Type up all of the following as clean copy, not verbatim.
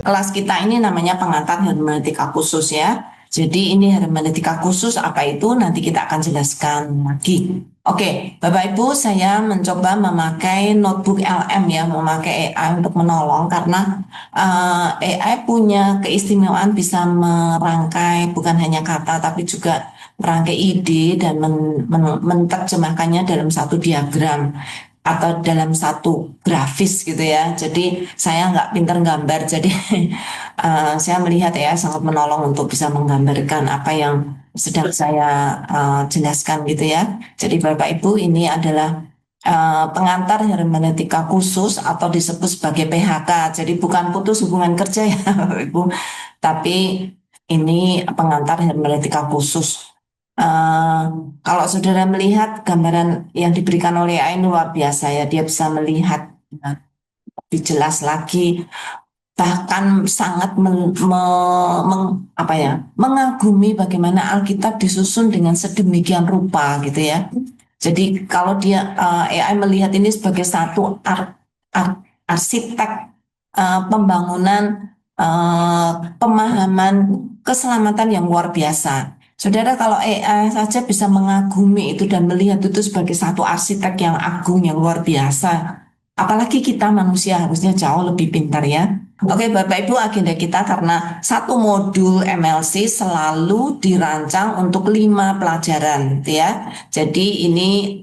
Kelas kita ini namanya pengantar hermeneutika khusus ya. Jadi ini hermeneutika khusus apa itu nanti kita akan jelaskan lagi. Oke, Bapak Ibu, saya mencoba memakai notebook LM ya, memakai AI untuk menolong karena AI punya keistimewaan bisa merangkai bukan hanya kata tapi juga merangkai ide dan menerjemahkannya dalam satu diagram atau dalam satu grafis gitu ya. Jadi saya nggak pinter gambar, jadi saya melihat ya sangat menolong untuk bisa menggambarkan apa yang sedang saya jelaskan gitu ya. Jadi Bapak Ibu ini adalah pengantar hermeneutika khusus atau disebut sebagai PHK. Jadi bukan putus hubungan kerja ya Bapak Ibu, tapi ini pengantar hermeneutika khusus. Eh, Kalau saudara melihat gambaran yang diberikan oleh AI ini luar biasa ya, dia bisa melihat lebih jelas lagi, bahkan sangat apa ya, mengagumi bagaimana Alkitab disusun dengan sedemikian rupa gitu ya. Jadi kalau dia AI melihat ini sebagai satu arsitek pembangunan pemahaman keselamatan yang luar biasa. Saudara, kalau AI saja bisa mengagumi itu dan melihat itu sebagai satu arsitek yang agung, yang luar biasa. Apalagi kita manusia harusnya jauh lebih pintar ya. Oke, Bapak Ibu, agenda kita karena satu modul MLC selalu dirancang untuk 5 pelajaran, gitu ya. Jadi ini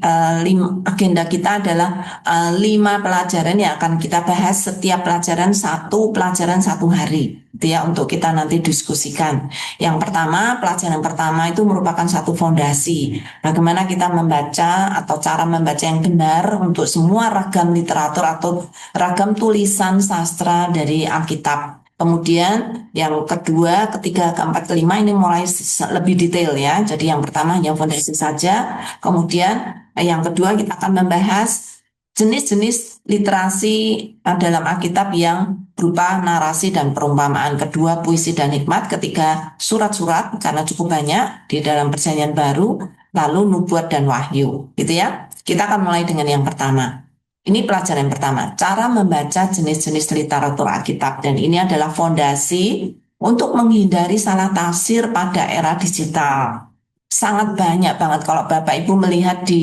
agenda kita adalah 5 pelajaran yang akan kita bahas setiap pelajaran satu hari, gitu ya, untuk kita nanti diskusikan. Yang pertama, pelajaran pertama itu merupakan satu fondasi. Bagaimana kita membaca atau cara membaca yang benar untuk semua ragam literatur atau ragam tulisan sastra dari Alkitab. Kemudian yang kedua, ketiga, keempat, kelima ini mulai lebih detail ya. Jadi yang pertama yang fondasi saja. Kemudian yang kedua kita akan membahas jenis-jenis literasi dalam Alkitab yang berupa narasi dan perumpamaan. Kedua, puisi dan hikmat. Ketiga, surat-surat karena cukup banyak di dalam Perjanjian Baru. Lalu nubuat dan wahyu, gitu ya. Kita akan mulai dengan yang pertama. Ini pelajaran yang pertama, cara membaca jenis-jenis literatur Alkitab. Dan ini adalah fondasi untuk menghindari salah tafsir pada era digital. Sangat banyak banget kalau Bapak Ibu melihat di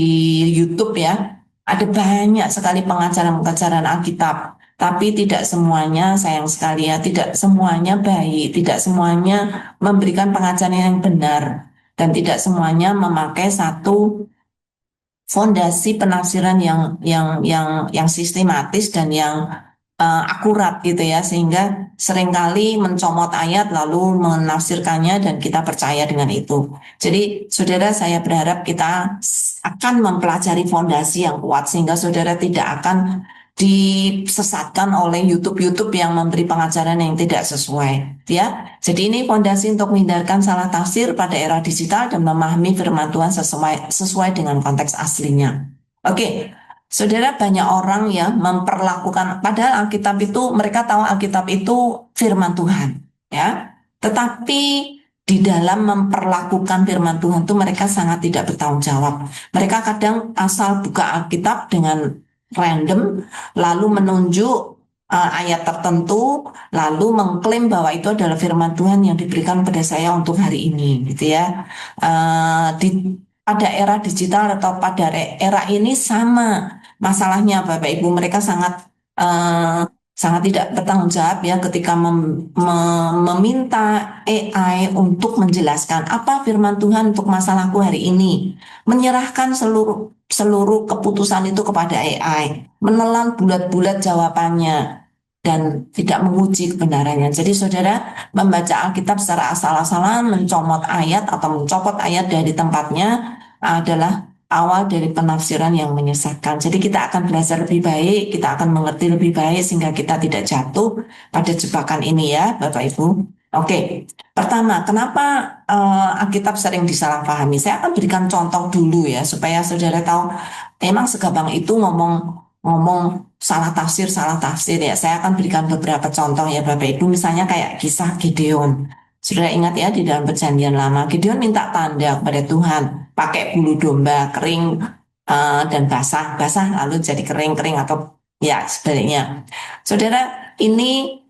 YouTube ya, ada banyak sekali pengajaran-pengajaran Alkitab. Tapi tidak semuanya, sayang sekali ya, tidak semuanya baik, tidak semuanya memberikan pengajaran yang benar. Dan tidak semuanya memakai satu fondasi penafsiran yang sistematis dan yang akurat gitu ya, sehingga seringkali mencomot ayat lalu menafsirkannya dan kita percaya dengan itu. Jadi saudara, saya berharap kita akan mempelajari fondasi yang kuat sehingga saudara tidak akan disesatkan oleh YouTube-YouTube yang memberi pengajaran yang tidak sesuai ya. Jadi ini fondasi untuk menghindarkan salah tafsir pada era digital dan memahami firman Tuhan sesuai dengan konteks aslinya. Oke, saudara, banyak orang yang memperlakukan, padahal Alkitab itu, mereka tahu Alkitab itu firman Tuhan, ya. Tetapi di dalam memperlakukan firman Tuhan itu mereka sangat tidak bertanggung jawab. Mereka kadang asal buka Alkitab dengan random, lalu menunjuk ayat tertentu, lalu mengklaim bahwa itu adalah firman Tuhan yang diberikan pada saya untuk hari ini, gitu ya. Pada era digital atau pada era ini sama masalahnya Bapak Ibu, mereka sangat sangat tidak bertanggung jawab ya ketika meminta AI untuk menjelaskan apa firman Tuhan untuk masalahku hari ini, menyerahkan seluruh seluruh keputusan itu kepada AI, menelan bulat-bulat jawabannya dan tidak menguji kebenarannya. Jadi saudara membaca Alkitab secara asal-asalan, mencomot ayat atau mencopot ayat dari tempatnya adalah awal dari penafsiran yang menyesatkan. Jadi kita akan belajar lebih baik, kita akan mengerti lebih baik sehingga kita tidak jatuh pada jebakan ini ya, Bapak Ibu. Oke, pertama, kenapa Alkitab sering disalahpahami? Saya akan berikan contoh dulu ya, supaya saudara tahu emang segampang itu ngomong salah tafsir ya. Saya akan berikan beberapa contoh ya, Bapak Ibu. Misalnya kayak kisah Gideon. Sudah ingat ya di dalam Perjanjian Lama, Gideon minta tanda kepada Tuhan, pakai bulu domba kering dan basah, basah lalu jadi kering, kering atau ya sebaliknya. Saudara, ini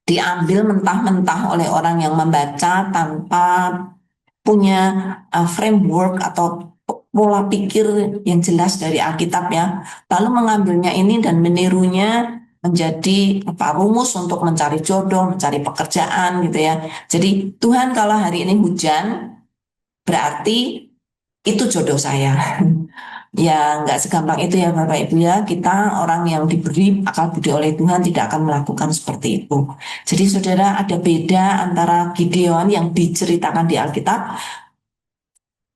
diambil mentah-mentah oleh orang yang membaca tanpa punya framework atau pola pikir yang jelas dari Alkitab ya, lalu mengambilnya ini dan menirunya menjadi apa rumus untuk mencari jodoh, mencari pekerjaan gitu ya. Jadi Tuhan kalau hari ini hujan berarti itu jodoh saya. Ya, nggak segampang itu ya Bapak Ibu ya. Kita orang yang diberi akal budi oleh Tuhan tidak akan melakukan seperti itu. Jadi saudara ada beda antara Gideon yang diceritakan di Alkitab,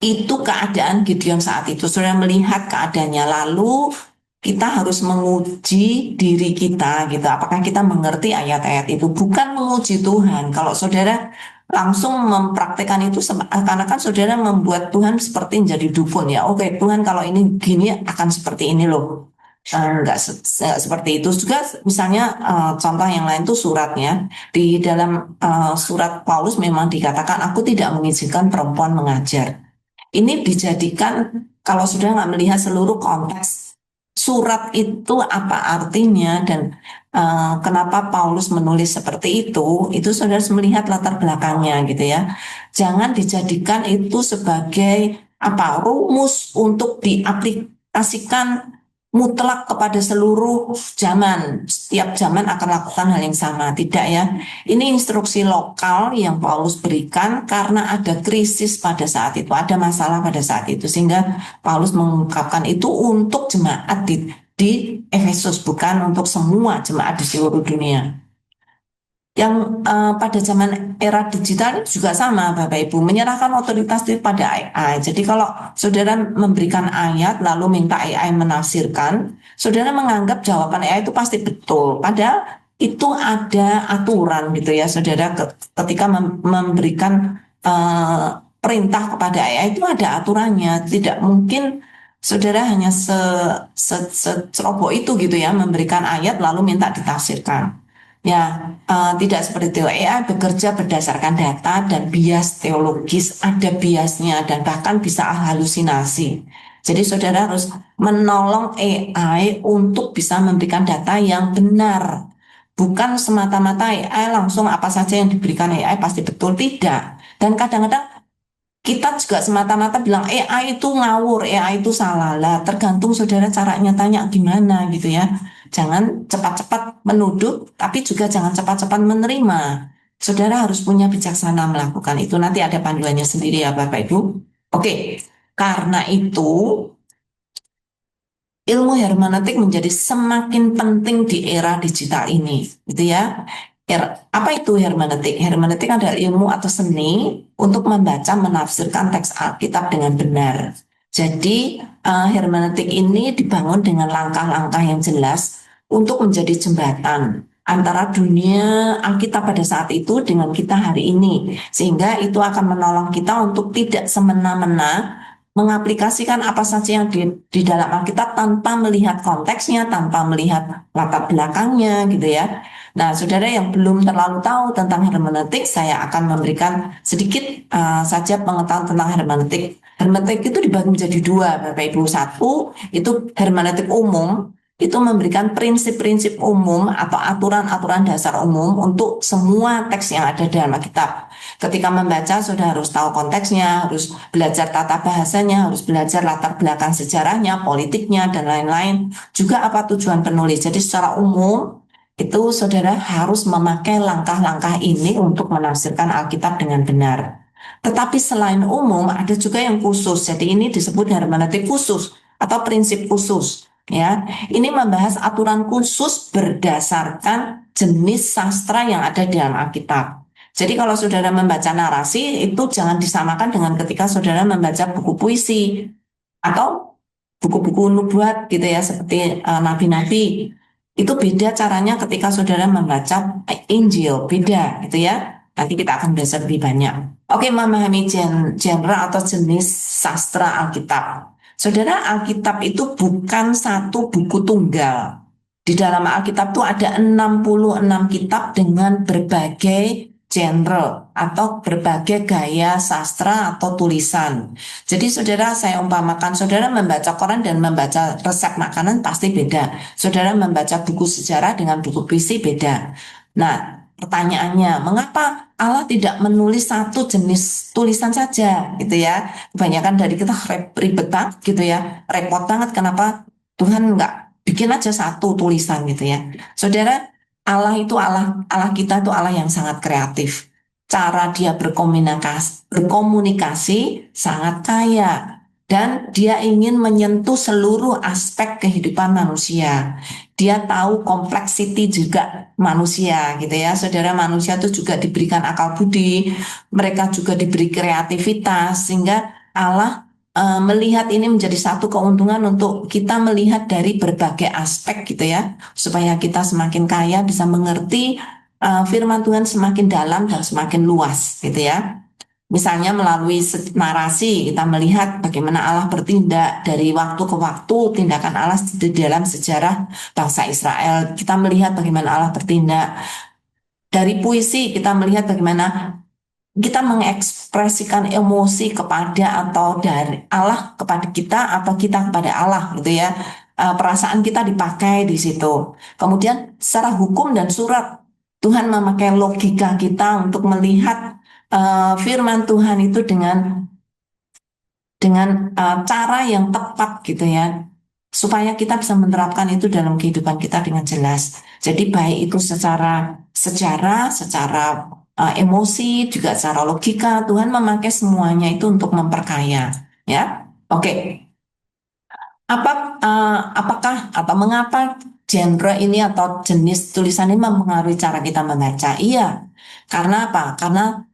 itu keadaan Gideon saat itu. Saudara melihat keadaannya, lalu kita harus menguji diri kita gitu. Apakah kita mengerti ayat-ayat itu? Bukan menguji Tuhan. Kalau saudara langsung mempraktekkan itu karena kan saudara membuat Tuhan seperti menjadi dukun ya. Oke, Tuhan kalau ini gini akan seperti ini loh. Enggak seperti itu juga misalnya contoh yang lain tuh suratnya di dalam surat Paulus memang dikatakan aku tidak mengizinkan perempuan mengajar. Ini dijadikan kalau sudah nggak melihat seluruh konteks surat itu apa artinya dan kenapa Paulus menulis seperti itu saudara harus melihat latar belakangnya gitu ya. Jangan dijadikan itu sebagai apa rumus untuk diaplikasikan mutlak kepada seluruh zaman. Setiap zaman akan lakukan hal yang sama, tidak ya. Ini instruksi lokal yang Paulus berikan karena ada krisis pada saat itu, ada masalah pada saat itu, sehingga Paulus mengungkapkan itu untuk jemaat di Efesus, bukan untuk semua jemaat di seluruh dunia. Yang pada zaman era digital juga sama, Bapak Ibu, menyerahkan otoritas itu pada AI. Jadi kalau saudara memberikan ayat lalu minta AI menafsirkan, saudara menganggap jawaban AI itu pasti betul. Padahal itu ada aturan gitu ya, saudara ketika memberikan perintah kepada AI itu ada aturannya. Tidak mungkin saudara hanya seceroboh itu gitu ya, memberikan ayat lalu minta ditafsirkan. Ya, tidak seperti itu. AI bekerja berdasarkan data dan bias teologis, ada biasnya dan bahkan bisa halusinasi. Jadi saudara harus menolong AI untuk bisa memberikan data yang benar. Bukan semata-mata AI langsung apa saja yang diberikan AI pasti betul, tidak. Dan kadang-kadang kita juga semata-mata bilang AI itu ngawur, AI itu salah lah. Tergantung saudara caranya tanya gimana gitu ya. Jangan cepat-cepat menuduh, tapi juga jangan cepat-cepat menerima. Saudara harus punya bijaksana melakukan itu. Nanti ada panduannya sendiri ya Bapak Ibu. Oke, karena itu ilmu hermeneutik menjadi semakin penting di era digital ini, gitu ya. Apa itu hermeneutik? Hermeneutik adalah ilmu atau seni untuk membaca, menafsirkan teks Alkitab dengan benar. Jadi, hermeneutik ini dibangun dengan langkah-langkah yang jelas untuk menjadi jembatan antara dunia Alkitab pada saat itu dengan kita hari ini, sehingga itu akan menolong kita untuk tidak semena-mena mengaplikasikan apa saja yang di dalam Alkitab tanpa melihat konteksnya, tanpa melihat latar belakangnya gitu ya. Nah, saudara yang belum terlalu tahu tentang hermeneutik, saya akan memberikan sedikit saja pengetahuan tentang hermeneutik. Hermeneutik itu dibagi menjadi dua, Bapak Ibu. Satu, itu hermeneutik umum, itu memberikan prinsip-prinsip umum atau aturan-aturan dasar umum untuk semua teks yang ada dalam Alkitab. Ketika membaca, sudah harus tahu konteksnya, harus belajar tata bahasanya, harus belajar latar belakang sejarahnya, politiknya, dan lain-lain. Juga apa tujuan penulis. Jadi secara umum, itu saudara harus memakai langkah-langkah ini untuk menafsirkan Alkitab dengan benar. Tetapi selain umum, ada juga yang khusus. Jadi ini disebut hermeneutik khusus atau prinsip khusus. Ya, ini membahas aturan khusus berdasarkan jenis sastra yang ada di dalam Alkitab. Jadi kalau saudara membaca narasi itu jangan disamakan dengan ketika saudara membaca buku puisi atau buku-buku nubuat gitu ya seperti nabi-nabi. Itu beda caranya ketika saudara membaca Injil, beda gitu ya. Nanti kita akan belajar lebih banyak. Oke, memahami genre atau jenis sastra Alkitab. Saudara, Alkitab itu bukan satu buku tunggal. Di dalam Alkitab itu ada 66 kitab dengan berbagai genre atau berbagai gaya sastra atau tulisan. Jadi saudara, saya umpamakan saudara membaca koran dan membaca resep makanan pasti beda. Saudara membaca buku sejarah dengan buku puisi beda. Nah, pertanyaannya, mengapa Allah tidak menulis satu jenis tulisan saja gitu ya? Kebanyakan dari kita ribet banget gitu ya, repot banget kenapa Tuhan nggak bikin aja satu tulisan gitu ya. Saudara, Allah itu Allah kita itu Allah yang sangat kreatif. Cara dia berkomunikasi sangat kaya dan dia ingin menyentuh seluruh aspek kehidupan manusia. Dia tahu kompleksiti juga manusia gitu ya. Saudara, manusia itu juga diberikan akal budi, mereka juga diberi kreativitas sehingga Allah melihat ini menjadi satu keuntungan untuk kita melihat dari berbagai aspek gitu ya, supaya kita semakin kaya bisa mengerti firman Tuhan semakin dalam dan semakin luas gitu ya. Misalnya melalui narasi kita melihat bagaimana Allah bertindak dari waktu ke waktu, tindakan Allah di dalam sejarah bangsa Israel. Kita melihat bagaimana Allah bertindak. Dari puisi kita melihat bagaimana kita mengekspresikan emosi kepada atau dari Allah kepada kita atau kita kepada Allah gitu ya. Perasaan kita dipakai di situ. Kemudian secara hukum dan surat Tuhan memakai logika kita untuk melihat firman Tuhan itu dengan cara yang tepat gitu ya, supaya kita bisa menerapkan itu dalam kehidupan kita dengan jelas. Jadi baik itu secara sejarah, secara emosi, juga secara logika, Tuhan memakai semuanya itu untuk memperkaya. Ya, oke. Apakah atau mengapa genre ini atau jenis tulisan ini mempengaruhi cara kita membaca? Iya, karena apa? Karena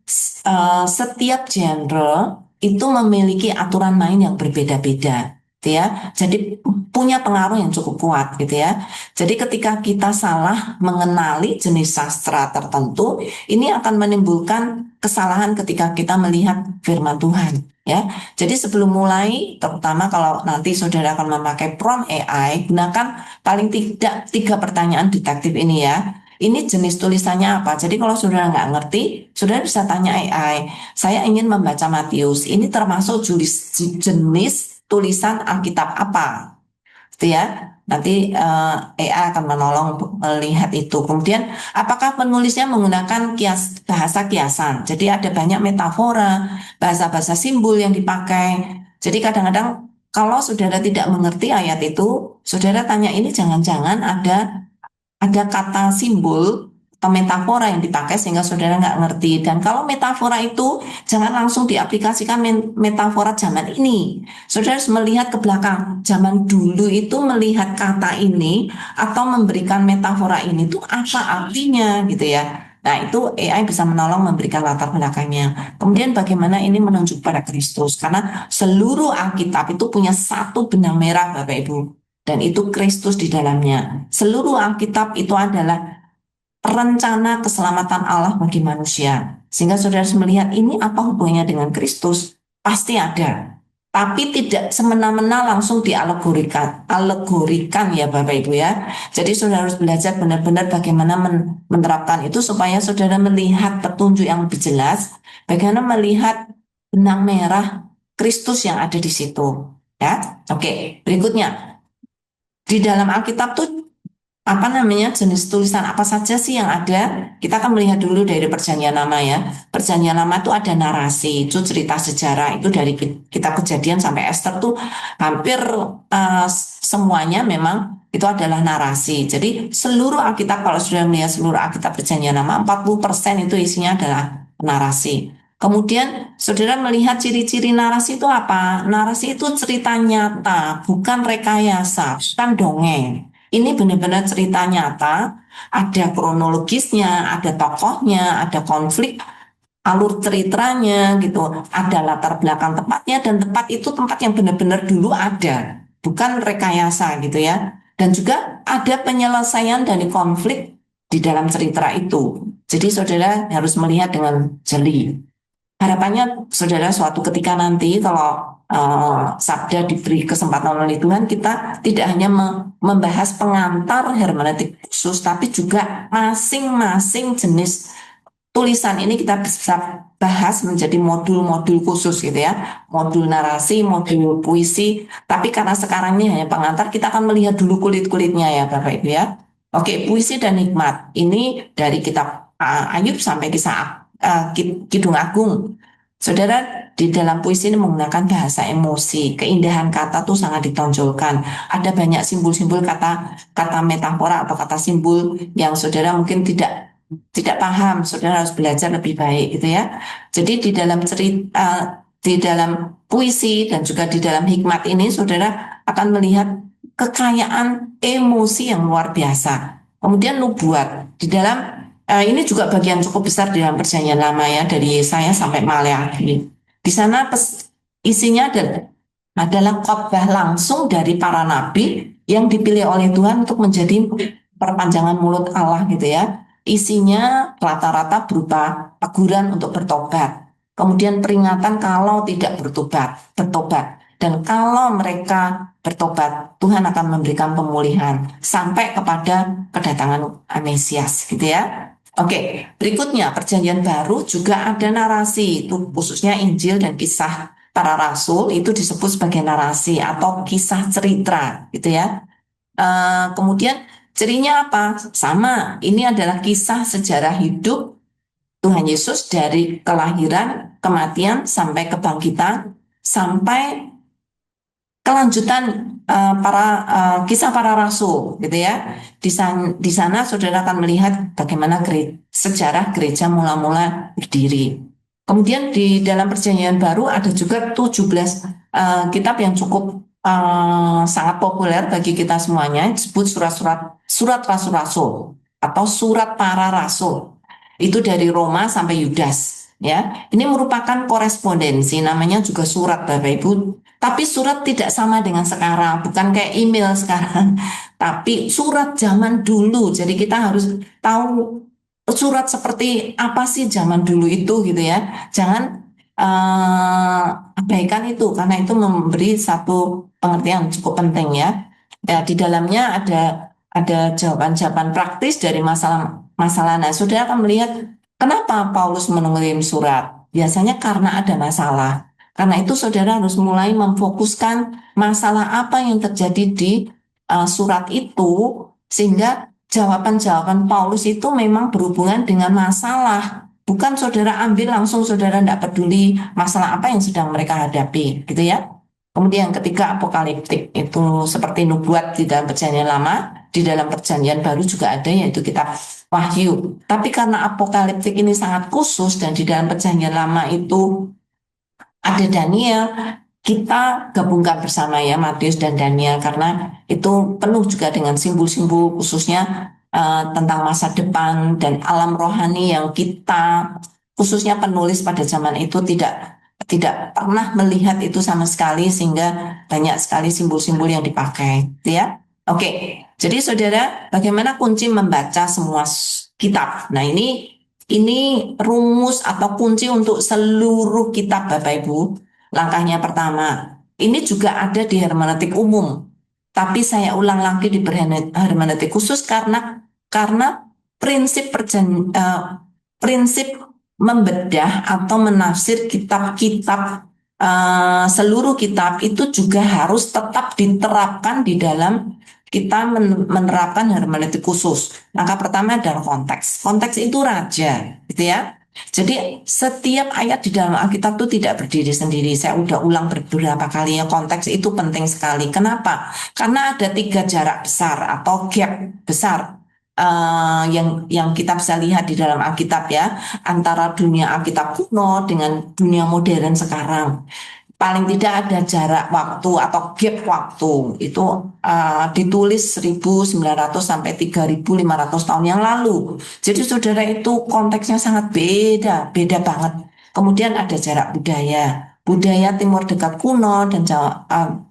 setiap genre itu memiliki aturan main yang berbeda-beda, gitu ya. Jadi punya pengaruh yang cukup kuat, gitu ya. Jadi ketika kita salah mengenali jenis sastra tertentu, ini akan menimbulkan kesalahan ketika kita melihat firman Tuhan, ya. Jadi sebelum mulai, terutama kalau nanti saudara akan memakai prompt AI, gunakan paling tidak 3 pertanyaan detektif ini ya. Ini jenis tulisannya apa? Jadi kalau saudara nggak ngerti, saudara bisa tanya AI. Saya ingin membaca Matius. Ini termasuk jenis tulisan Alkitab apa? Gitu ya. Nanti AI akan menolong untuk melihat itu. Kemudian, apakah penulisnya menggunakan bahasa kiasan? Jadi ada banyak metafora, bahasa-bahasa simbol yang dipakai. Jadi kadang-kadang kalau saudara tidak mengerti ayat itu, saudara tanya ini jangan-jangan ada kata simbol atau metafora yang dipakai sehingga saudara nggak ngerti. Dan kalau metafora itu jangan langsung diaplikasikan metafora zaman ini. Saudara harus melihat ke belakang. Zaman dulu itu melihat kata ini atau memberikan metafora ini tuh apa artinya gitu ya. Nah, itu AI bisa menolong memberikan latar belakangnya. Kemudian bagaimana ini menunjuk pada Kristus. Karena seluruh Alkitab itu punya satu benang merah, Bapak Ibu. Dan itu Kristus di dalamnya. Seluruh Alkitab itu adalah rencana keselamatan Allah bagi manusia. Sehingga saudara harus melihat ini apa hubungannya dengan Kristus? Pasti ada. Tapi tidak semena-mena langsung alegorikan ya Bapak Ibu ya. Jadi saudara harus belajar benar-benar bagaimana menerapkan itu supaya saudara melihat petunjuk yang lebih jelas, bagaimana melihat benang merah Kristus yang ada di situ. Ya, oke. Berikutnya, di dalam Alkitab tuh apa namanya jenis tulisan apa saja sih yang ada? Kita akan melihat dulu dari Perjanjian Lama ya. Perjanjian Lama itu ada narasi, itu cerita sejarah itu dari kitab Kejadian sampai Ester tuh hampir semuanya memang itu adalah narasi. Jadi seluruh Alkitab kalau sudah melihat seluruh Alkitab Perjanjian Lama 40% itu isinya adalah narasi. Kemudian saudara melihat ciri-ciri narasi itu apa? Narasi itu cerita nyata, bukan rekayasa, bukan dongeng. Ini benar-benar cerita nyata, ada kronologisnya, ada tokohnya, ada konflik, alur ceritanya gitu, ada latar belakang tempatnya dan tempat itu tempat yang benar-benar dulu ada, bukan rekayasa gitu ya. Dan juga ada penyelesaian dari konflik di dalam cerita itu. Jadi saudara harus melihat dengan jeli. Harapannya saudara suatu ketika nanti kalau Sabda diberi kesempatan oleh Tuhan, kita tidak hanya membahas pengantar hermeneutik khusus, tapi juga masing-masing jenis tulisan ini kita bisa bahas menjadi modul-modul khusus gitu ya. Modul narasi, modul puisi. Tapi karena sekarang ini hanya pengantar, kita akan melihat dulu kulit-kulitnya ya Bapak Ibu ya. Oke, puisi dan hikmat. Ini dari kitab Ayub sampai kisah Kidung Agung. Saudara, di dalam puisi ini menggunakan bahasa emosi, keindahan kata tuh sangat ditonjolkan. Ada banyak simbol-simbol kata kata metafora atau kata simbol yang saudara mungkin tidak paham. Saudara harus belajar lebih baik gitu ya. Jadi di dalam cerita, di dalam puisi dan juga di dalam hikmat ini, saudara akan melihat kekayaan emosi yang luar biasa. Kemudian nubuat di dalam ini juga bagian cukup besar di dalam perjanjian lama ya, dari saya sampai Maleakhi. Di sana isinya adalah khotbah langsung dari para nabi yang dipilih oleh Tuhan untuk menjadi perpanjangan mulut Allah gitu ya. Isinya rata-rata berupa teguran untuk bertobat. Kemudian peringatan kalau tidak bertobat. Dan kalau mereka bertobat, Tuhan akan memberikan pemulihan sampai kepada kedatangan Mesias gitu ya. Oke, berikutnya perjanjian baru juga ada narasi, itu khususnya Injil dan kisah para rasul itu disebut sebagai narasi atau kisah cerita, gitu ya. Kemudian cirinya apa? Sama, ini adalah kisah sejarah hidup Tuhan Yesus dari kelahiran, kematian, sampai kebangkitan, sampai kelanjutan kisah para rasul gitu ya. Di sana saudara akan melihat bagaimana sejarah gereja mula-mula berdiri. Kemudian di dalam perjanjian baru ada juga 17 kitab yang cukup sangat populer bagi kita semuanya, disebut surat rasul-rasul atau surat para rasul. Itu dari Roma sampai Yudas ya. Ini merupakan korespondensi, namanya juga surat Bapak Ibu. Tapi surat tidak sama dengan sekarang, bukan kayak email sekarang, tapi surat zaman dulu. Jadi kita harus tahu surat seperti apa sih zaman dulu itu gitu ya. Jangan abaikan itu karena itu memberi satu pengertian cukup penting ya. Ya, di dalamnya ada jawaban-jawaban praktis dari masalah-masalah. Nah, saudara akan melihat kenapa Paulus mengirim surat. Biasanya karena ada masalah. Karena itu saudara harus mulai memfokuskan masalah apa yang terjadi di surat itu sehingga jawaban-jawaban Paulus itu memang berhubungan dengan masalah. Bukan saudara ambil langsung saudara tidak peduli masalah apa yang sedang mereka hadapi, gitu ya. Kemudian ketika apokaliptik itu seperti nubuat di dalam perjanjian lama, di dalam perjanjian baru juga ada yaitu kitab Wahyu. Tapi karena apokaliptik ini sangat khusus dan di dalam perjanjian lama itu ada Daniel, kita gabungkan bersama ya Matius dan Daniel karena itu penuh juga dengan simbol-simbol khususnya tentang masa depan dan alam rohani yang kita khususnya penulis pada zaman itu tidak tidak pernah melihat itu sama sekali sehingga banyak sekali simbol-simbol yang dipakai, gitu ya. Oke, jadi saudara, bagaimana kunci membaca semua kitab? Nah, ini rumus atau kunci untuk seluruh kitab Bapak Ibu. Langkahnya pertama, ini juga ada di hermeneutik umum. Tapi saya ulang lagi di hermeneutik khusus karena prinsip prinsip membedah atau menafsir kitab-kitab seluruh kitab itu juga harus tetap diterapkan di dalam kita menerapkan hermeneutik khusus. Langkah pertama adalah konteks. Konteks itu raja, gitu ya. Jadi setiap ayat di dalam Alkitab itu tidak berdiri sendiri. Saya udah ulang beberapa kali ya, konteks itu penting sekali. Kenapa? Karena ada 3 jarak besar atau gap besar yang kita bisa lihat di dalam Alkitab ya, antara dunia Alkitab kuno dengan dunia modern sekarang. Paling tidak ada jarak waktu atau gap waktu itu ditulis 1900 sampai 3500 tahun yang lalu. Jadi saudara itu konteksnya sangat beda banget. Kemudian ada jarak budaya Timur Dekat kuno dan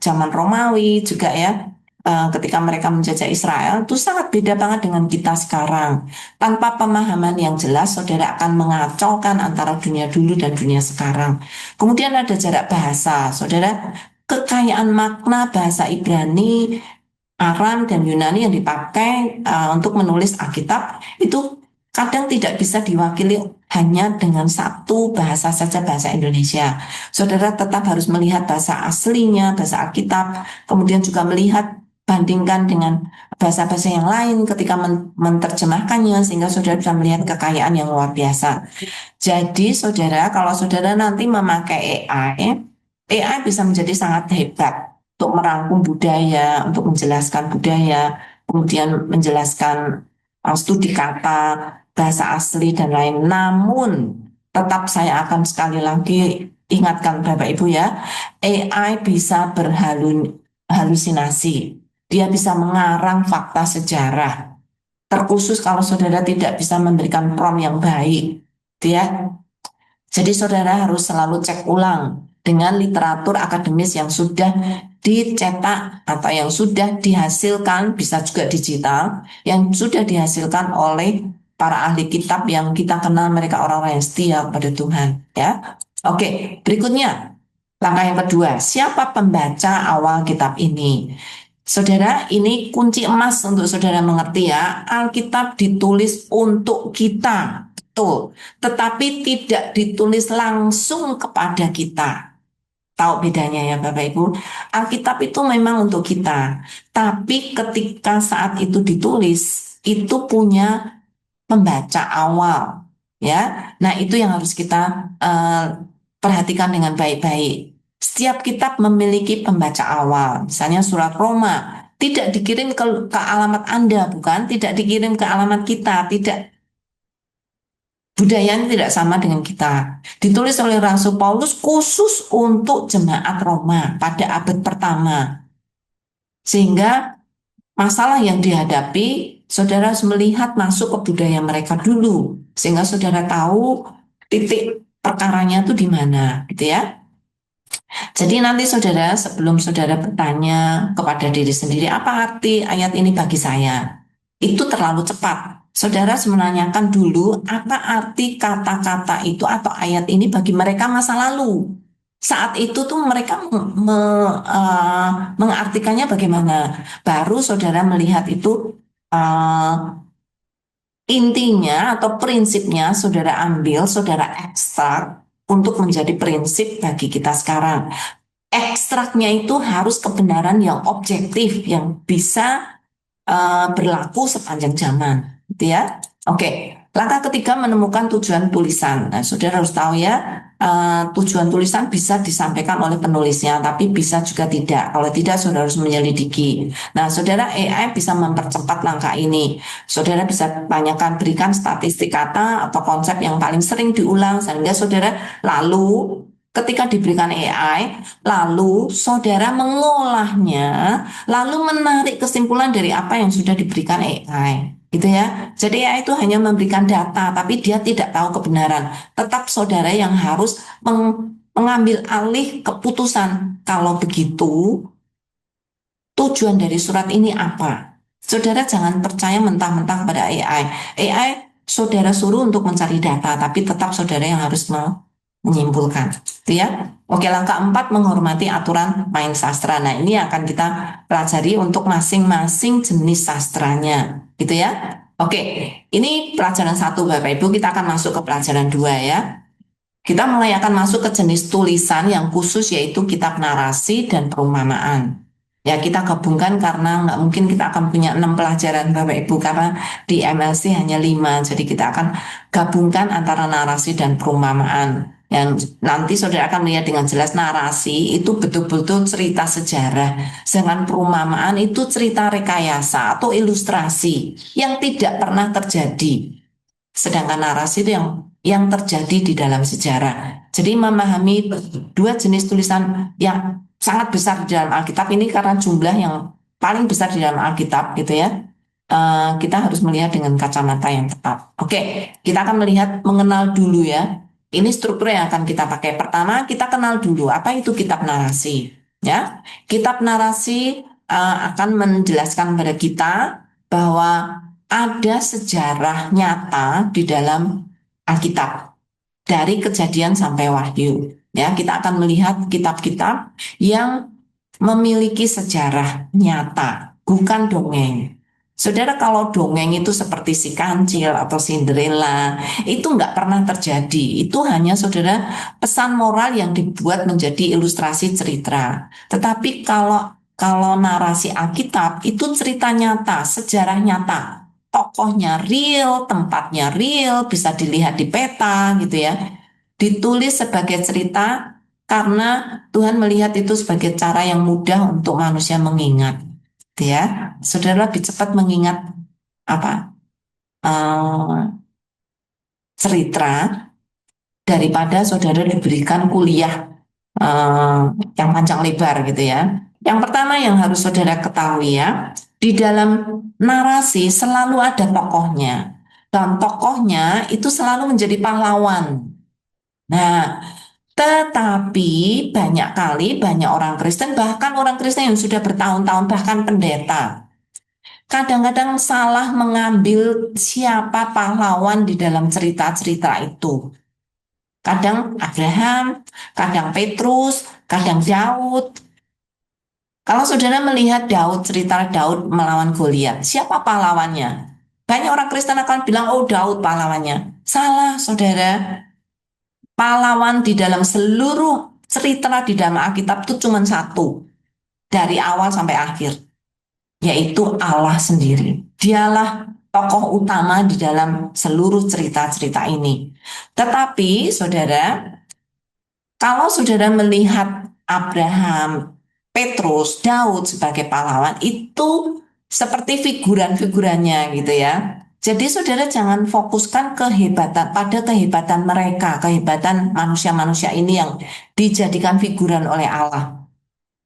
zaman Romawi juga ya. Ketika mereka menjajah Israel itu sangat beda banget dengan kita sekarang. Tanpa pemahaman yang jelas, saudara akan mengacaukan antara dunia dulu dan dunia sekarang. Kemudian ada jarak bahasa, saudara. Kekayaan makna bahasa Ibrani, Aram, dan Yunani yang dipakai untuk menulis Alkitab itu kadang tidak bisa diwakili hanya dengan satu bahasa saja, bahasa Indonesia. Saudara tetap harus melihat bahasa aslinya, bahasa Alkitab, kemudian juga melihat bandingkan dengan bahasa-bahasa yang lain ketika menerjemahkannya sehingga saudara bisa melihat kekayaan yang luar biasa. Jadi saudara, kalau saudara nanti memakai AI bisa menjadi sangat hebat untuk merangkum budaya, untuk menjelaskan budaya, kemudian menjelaskan studi kata, bahasa asli dan lain. Namun tetap saya akan sekali lagi ingatkan Bapak Ibu ya, AI bisa berhalusinasi. Dia bisa mengarang fakta sejarah. Terkhusus kalau saudara tidak bisa memberikan prompt yang baik. Ya, jadi saudara harus selalu cek ulang dengan literatur akademis yang sudah dicetak atau yang sudah dihasilkan, bisa juga digital, yang sudah dihasilkan oleh para ahli kitab yang kita kenal mereka orang-orang yang setia kepada Tuhan. Ya, oke. Berikutnya, langkah yang kedua, siapa pembaca awal kitab ini? Saudara, ini kunci emas untuk saudara mengerti ya. Alkitab ditulis untuk kita, betul. Tetapi tidak ditulis langsung kepada kita. Tahu bedanya ya Bapak Ibu? Alkitab itu memang untuk kita. Tapi ketika saat itu ditulis, itu punya pembaca awal. Ya, nah itu yang harus kita perhatikan dengan baik-baik. Setiap kitab memiliki pembaca awal. Misalnya surat Roma tidak dikirim ke alamat Anda, bukan? Tidak dikirim ke alamat kita, tidak, budayanya tidak sama dengan kita. Ditulis oleh Rasul Paulus khusus untuk jemaat Roma pada abad pertama. Sehingga masalah yang dihadapi, saudara harus melihat masuk ke budaya mereka dulu. Sehingga saudara tahu titik perkaranya itu di mana, gitu ya. Jadi nanti saudara, sebelum saudara bertanya kepada diri sendiri, apa arti ayat ini bagi saya? Itu terlalu cepat. Saudara harus menanyakan dulu, apa arti kata-kata itu atau ayat ini bagi mereka masa lalu? Saat itu tuh mereka mengartikannya bagaimana? Baru saudara melihat itu intinya atau prinsipnya saudara ambil, saudara ekstrak untuk menjadi prinsip bagi kita sekarang. Ekstraknya itu harus kebenaran yang objektif, yang bisa berlaku sepanjang zaman, gitu ya. Oke, langkah ketiga menemukan tujuan tulisan. Nah, saudara harus tahu ya, tujuan tulisan bisa disampaikan oleh penulisnya, tapi bisa juga tidak. Kalau tidak, saudara harus menyelidiki. Nah, saudara AI bisa mempercepat langkah ini. Saudara bisa tanyakan, berikan statistik kata atau konsep yang paling sering diulang, sehingga saudara lalu ketika diberikan AI, lalu saudara mengolahnya, lalu menarik kesimpulan dari apa yang sudah diberikan AI. Gitu ya. Jadi AI itu hanya memberikan data, tapi dia tidak tahu kebenaran. Tetap saudara yang harus mengambil alih keputusan. Kalau begitu, tujuan dari surat ini apa? Saudara jangan percaya mentah-mentah pada AI. AI saudara suruh untuk mencari data, tapi tetap saudara yang harus menyimpulkan. Gitu ya. Oke, langkah 4 menghormati aturan main sastra. Nah, ini akan kita pelajari untuk masing-masing jenis sastranya. Gitu ya. Oke, ini pelajaran 1 Bapak Ibu, kita akan masuk ke pelajaran 2 ya. Kita mulai akan masuk ke jenis tulisan yang khusus yaitu kitab narasi dan perumpamaan. Ya kita gabungkan karena nggak mungkin kita akan punya 6 pelajaran Bapak Ibu karena di MLC hanya 5. Jadi kita akan gabungkan antara narasi dan perumpamaan. Yang nanti saudara akan melihat dengan jelas narasi itu betul-betul cerita sejarah. Sedangkan perumpamaan itu cerita rekayasa atau ilustrasi yang tidak pernah terjadi. Sedangkan narasi itu yang terjadi di dalam sejarah. Jadi memahami dua jenis tulisan yang sangat besar di dalam Alkitab ini karena jumlah yang paling besar di dalam Alkitab gitu ya. Kita harus melihat dengan kacamata yang tepat. Oke, kita akan melihat mengenal dulu ya. Ini struktur yang akan kita pakai. Pertama, kita kenal dulu apa itu kitab narasi. Ya, kitab narasi akan menjelaskan kepada kita bahwa ada sejarah nyata di dalam Alkitab dari kejadian sampai Wahyu. Ya, kita akan melihat kitab-kitab yang memiliki sejarah nyata, bukan dongeng. Saudara, kalau dongeng itu seperti si kancil atau Cinderella, itu nggak pernah terjadi. Itu hanya saudara pesan moral yang dibuat menjadi ilustrasi cerita. Tetapi kalau kalau narasi Alkitab itu cerita nyata, sejarah nyata. Tokohnya real, tempatnya real, bisa dilihat di peta gitu ya. Ditulis sebagai cerita karena Tuhan melihat itu sebagai cara yang mudah untuk manusia mengingat. Gitu ya. Saudara lebih cepat mengingat apa? Cerita daripada saudara diberikan kuliah eh, yang panjang lebar gitu ya. Yang pertama yang harus saudara ketahui ya, di dalam narasi selalu ada tokohnya. Dan tokohnya itu selalu menjadi pahlawan. Nah, tetapi banyak kali banyak orang Kristen, bahkan orang Kristen yang sudah bertahun-tahun, bahkan pendeta, kadang-kadang salah mengambil siapa pahlawan di dalam cerita-cerita itu. Kadang Abraham, kadang Petrus, kadang Daud. Kalau saudara melihat Daud, cerita Daud melawan Goliat, siapa pahlawannya? Banyak orang Kristen akan bilang, oh Daud pahlawannya. Salah, saudara. Pahlawan di dalam seluruh cerita di dalam Alkitab itu cuma satu. Dari awal sampai akhir. Yaitu Allah sendiri. Dialah tokoh utama di dalam seluruh cerita-cerita ini. Tetapi, saudara, kalau saudara melihat Abraham, Petrus, Daud sebagai pahlawan itu seperti figuran-figurannya gitu ya. Jadi saudara jangan fokuskan kehebatan pada kehebatan mereka, kehebatan manusia-manusia ini yang dijadikan figuran oleh Allah.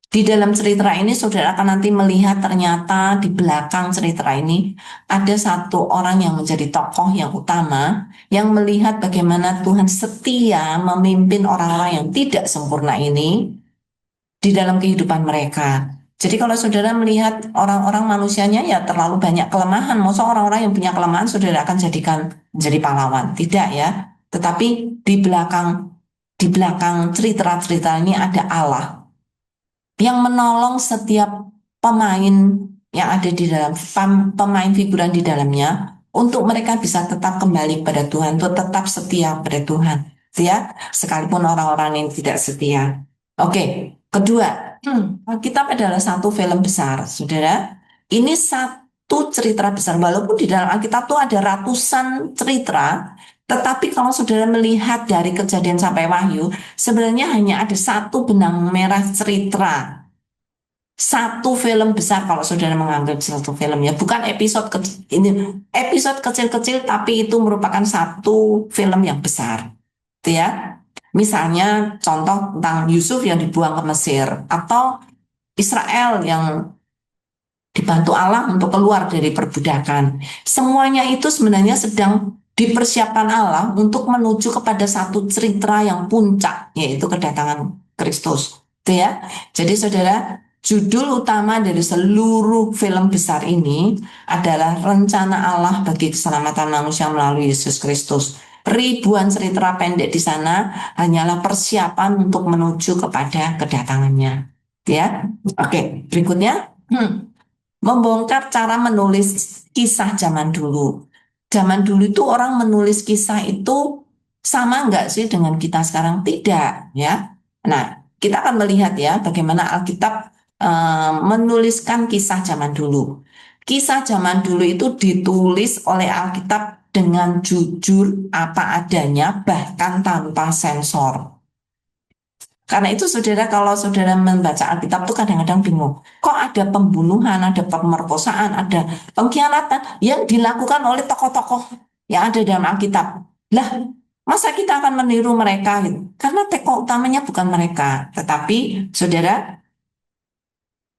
Di dalam cerita ini saudara akan nanti melihat ternyata di belakang cerita ini ada satu orang yang menjadi tokoh yang utama yang melihat bagaimana Tuhan setia memimpin orang-orang yang tidak sempurna ini di dalam kehidupan mereka. Jadi kalau saudara melihat orang-orang manusianya ya terlalu banyak kelemahan, masa orang-orang yang punya kelemahan saudara akan jadikan menjadi pahlawan? Tidak ya. Tetapi di belakang cerita-cerita ini ada Allah yang menolong setiap pemain yang ada di dalam pemain figuran di dalamnya untuk mereka bisa tetap kembali pada Tuhan, untuk tetap setia pada Tuhan, ya, sekalipun orang-orang yang tidak setia. Oke, kedua, Alkitab adalah satu film besar, saudara. Ini satu cerita besar, walaupun di dalam Alkitab itu ada ratusan cerita, tetapi kalau saudara melihat dari Kejadian sampai Wahyu, sebenarnya hanya ada satu benang merah cerita. Satu film besar kalau saudara menganggap satu film ya, bukan episode kecil, ini episode kecil-kecil tapi itu merupakan satu film yang besar. Gitu ya. Misalnya contoh tentang Yusuf yang dibuang ke Mesir atau Israel yang dibantu Allah untuk keluar dari perbudakan. Semuanya itu sebenarnya sedang dipersiapkan Allah untuk menuju kepada satu cerita yang puncak, yaitu kedatangan Kristus. Itu ya. Jadi saudara, judul utama dari seluruh film besar ini adalah rencana Allah bagi keselamatan manusia melalui Yesus Kristus. Ribuan cerita pendek di sana hanyalah persiapan untuk menuju kepada kedatangannya. Ya, oke. Berikutnya, membongkar cara menulis kisah zaman dulu. Zaman dulu itu orang menulis kisah itu sama nggak sih dengan kita sekarang? Tidak, ya. Nah, kita akan melihat ya bagaimana Alkitab menuliskan kisah zaman dulu. Kisah zaman dulu itu ditulis oleh Alkitab dengan jujur apa adanya, bahkan tanpa sensor. Karena itu saudara kalau saudara membaca Alkitab tuh kadang-kadang bingung. Kok ada pembunuhan, ada pemerkosaan, ada pengkhianatan yang dilakukan oleh tokoh-tokoh yang ada dalam Alkitab. Lah, masa kita akan meniru mereka gitu? Karena tokoh utamanya bukan mereka, tetapi saudara,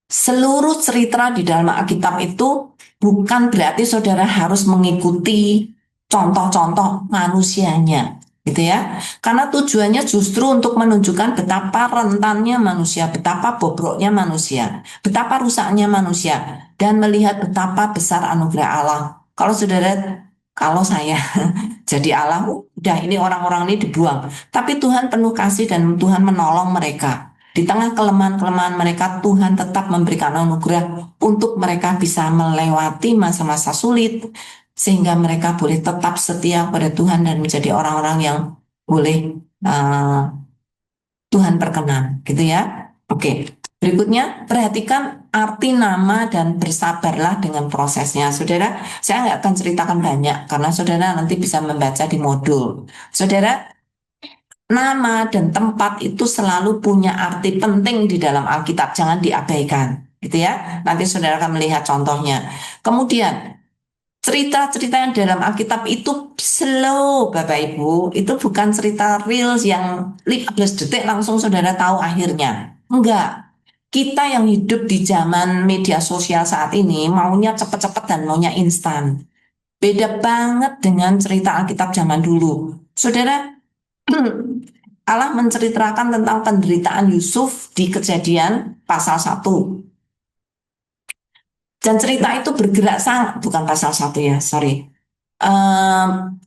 seluruh cerita di dalam Alkitab itu bukan berarti saudara harus mengikuti contoh-contoh manusianya, gitu ya. Karena tujuannya justru untuk menunjukkan betapa rentannya manusia, betapa bobroknya manusia, betapa rusaknya manusia, dan melihat betapa besar anugerah Allah. Kalau saudara, kalau saya jadi Allah, udah ini orang-orang ini dibuang. Tapi Tuhan penuh kasih dan Tuhan menolong mereka. Di tengah kelemahan-kelemahan mereka, Tuhan tetap memberikan anugerah untuk mereka bisa melewati masa-masa sulit, sehingga mereka boleh tetap setia pada Tuhan dan menjadi orang-orang yang boleh Tuhan perkenan, gitu ya. Oke. Berikutnya, perhatikan arti nama dan bersabarlah dengan prosesnya. Saudara, saya nggak akan ceritakan banyak karena saudara nanti bisa membaca di modul. Saudara, nama dan tempat itu selalu punya arti penting di dalam Alkitab, jangan diabaikan, gitu ya. Nanti saudara akan melihat contohnya. Kemudian, cerita-cerita yang dalam Alkitab itu slow, Bapak Ibu. Itu bukan cerita real yang 15 detik langsung saudara tahu akhirnya. Enggak. Kita yang hidup di zaman media sosial saat ini maunya cepet-cepet dan maunya instan. Beda banget dengan cerita Alkitab zaman dulu. Saudara, Allah menceritakan tentang penderitaan Yusuf di Kejadian pasal 1. Dan cerita itu bergerak sangat, bukan pasal 1 ya, sorry. Ehm,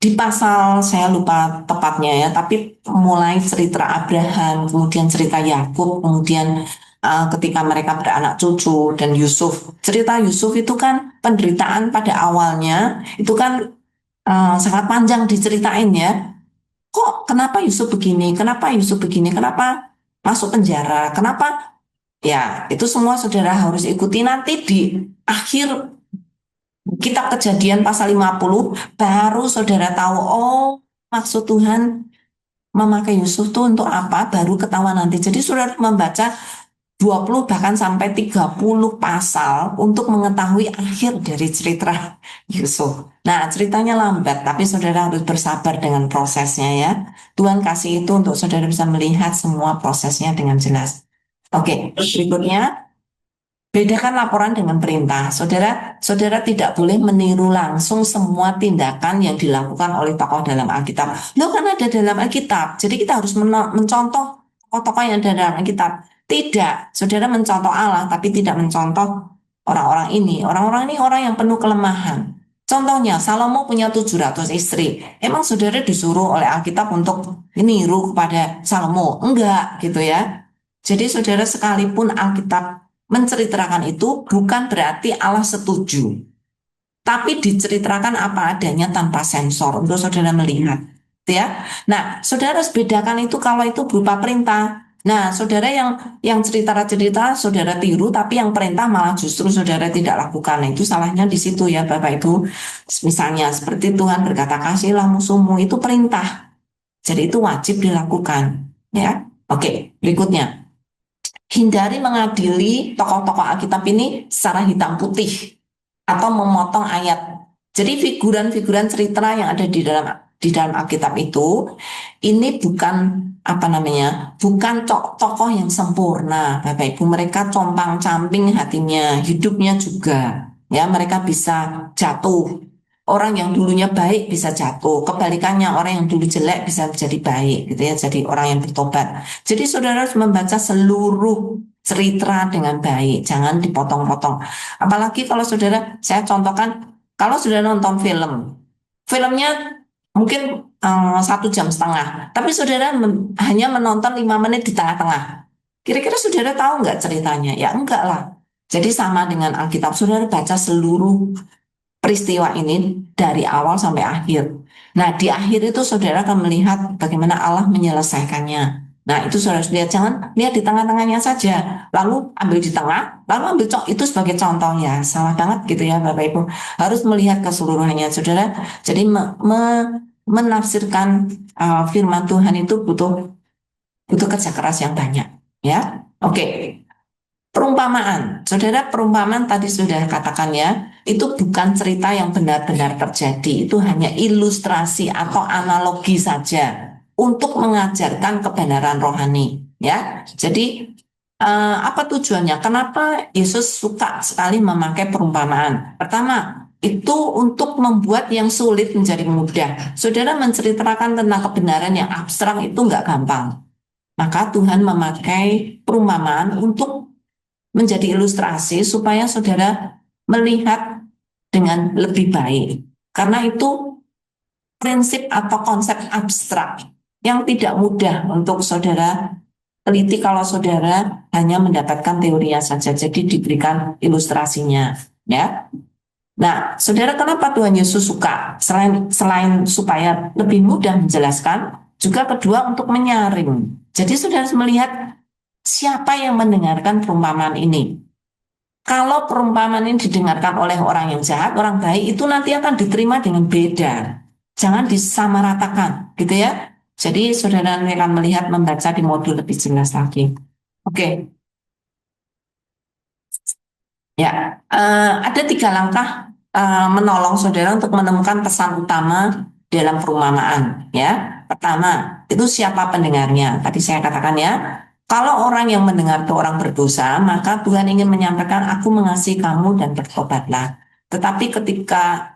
di pasal saya lupa tepatnya ya, tapi mulai cerita Abraham, kemudian cerita Yakub, kemudian ketika mereka beranak cucu dan Yusuf. Cerita Yusuf itu kan penderitaan pada awalnya itu kan sangat panjang diceritain ya. Kok kenapa Yusuf begini? Kenapa Yusuf begini? Kenapa masuk penjara? Kenapa? Ya, itu semua saudara harus ikuti nanti di akhir Kitab Kejadian pasal 50 baru saudara tahu, oh maksud Tuhan memakai Yusuf tuh untuk apa, baru ketahuan nanti. Jadi saudara membaca 20 bahkan sampai 30 pasal untuk mengetahui akhir dari cerita Yusuf. Nah, ceritanya lambat, tapi saudara harus bersabar dengan prosesnya ya. Tuhan kasih itu untuk saudara bisa melihat semua prosesnya dengan jelas. Oke, berikutnya bedakan laporan dengan perintah. Saudara, saudara tidak boleh meniru langsung semua tindakan yang dilakukan oleh tokoh dalam Alkitab. Lo kan ada dalam Alkitab, jadi kita harus mencontoh tokoh-tokoh yang ada dalam Alkitab. Tidak, saudara mencontoh Allah, tapi tidak mencontoh orang-orang ini. Orang-orang ini orang yang penuh kelemahan. Contohnya, Salomo punya 700 istri. Emang saudara disuruh oleh Alkitab untuk niru kepada Salomo? Enggak, gitu ya. Jadi saudara sekalipun Alkitab menceritakan itu bukan berarti Allah setuju, tapi diceritakan apa adanya tanpa sensor untuk saudara melihat, gitu ya. Nah, saudara harus bedakan itu kalau itu berupa perintah. Nah, saudara yang cerita-cerita saudara tiru, tapi yang perintah malah justru saudara tidak lakukan. Nah, itu salahnya di situ ya, Bapak Ibu. Misalnya seperti Tuhan berkata, "Kasihilah musuhmu," itu perintah. Jadi itu wajib dilakukan, ya. Oke, berikutnya. Hindari mengadili tokoh-tokoh Alkitab ini secara hitam putih atau memotong ayat. Jadi figuran-figuran cerita yang ada di dalam Alkitab itu ini bukan apa namanya, bukan tokoh yang sempurna, Bapak Ibu. Mereka compang-camping hatinya, hidupnya juga. Ya, mereka bisa jatuh. Orang yang dulunya baik bisa jatuh. Kebalikannya, orang yang dulu jelek bisa menjadi baik, gitu ya. Jadi orang yang bertobat. Jadi saudara harus membaca seluruh cerita dengan baik, jangan dipotong-potong. Apalagi kalau saudara, saya contohkan, kalau saudara nonton filmnya mungkin 1,5 jam, tapi saudara hanya menonton 5 menit di tengah-tengah. Kira-kira saudara tahu nggak ceritanya? Ya enggak lah. Jadi sama dengan Alkitab, saudara baca seluruh peristiwa ini dari awal sampai akhir. Nah, di akhir itu saudara akan melihat bagaimana Allah menyelesaikannya. Nah, itu saudara lihat, jangan lihat di tengah-tengahnya saja, lalu ambil di tengah, lalu ambil itu sebagai contoh ya. Salah banget gitu ya, Bapak Ibu. Harus melihat keseluruhannya, saudara. Jadi menafsirkan firman Tuhan itu butuh butuh kerja keras yang banyak, ya. Oke. Perumpamaan, saudara, perumpamaan tadi sudah katakan ya, itu bukan cerita yang benar-benar terjadi, itu hanya ilustrasi atau analogi saja untuk mengajarkan kebenaran rohani, ya. Jadi apa tujuannya? Kenapa Yesus suka sekali memakai perumpamaan? Pertama, itu untuk membuat yang sulit menjadi mudah. Saudara menceritakan tentang kebenaran yang abstrak itu nggak gampang. Maka Tuhan memakai perumpamaan untuk menjadi ilustrasi supaya saudara melihat dengan lebih baik. Karena itu prinsip atau konsep abstrak yang tidak mudah untuk saudara teliti kalau saudara hanya mendapatkan teorinya saja. Jadi diberikan ilustrasinya, ya. Nah, saudara, kenapa Tuhan Yesus suka? Selain supaya lebih mudah menjelaskan, juga kedua untuk menyaring. Jadi saudara harus melihat siapa yang mendengarkan perumpamaan ini. Kalau perumpamaan ini didengarkan oleh orang yang jahat, orang baik, itu nanti akan diterima dengan beda. Jangan disamaratakan, gitu ya. Jadi saudara akan melihat membaca di modul lebih jelas lagi. Oke, ya. Ada 3 langkah menolong saudara untuk menemukan pesan utama dalam perumpamaan. Ya, pertama itu siapa pendengarnya. Tadi saya katakan ya, kalau orang yang mendengar itu orang berdosa, maka Tuhan ingin menyampaikan, aku mengasihi kamu dan bertobatlah. Tetapi ketika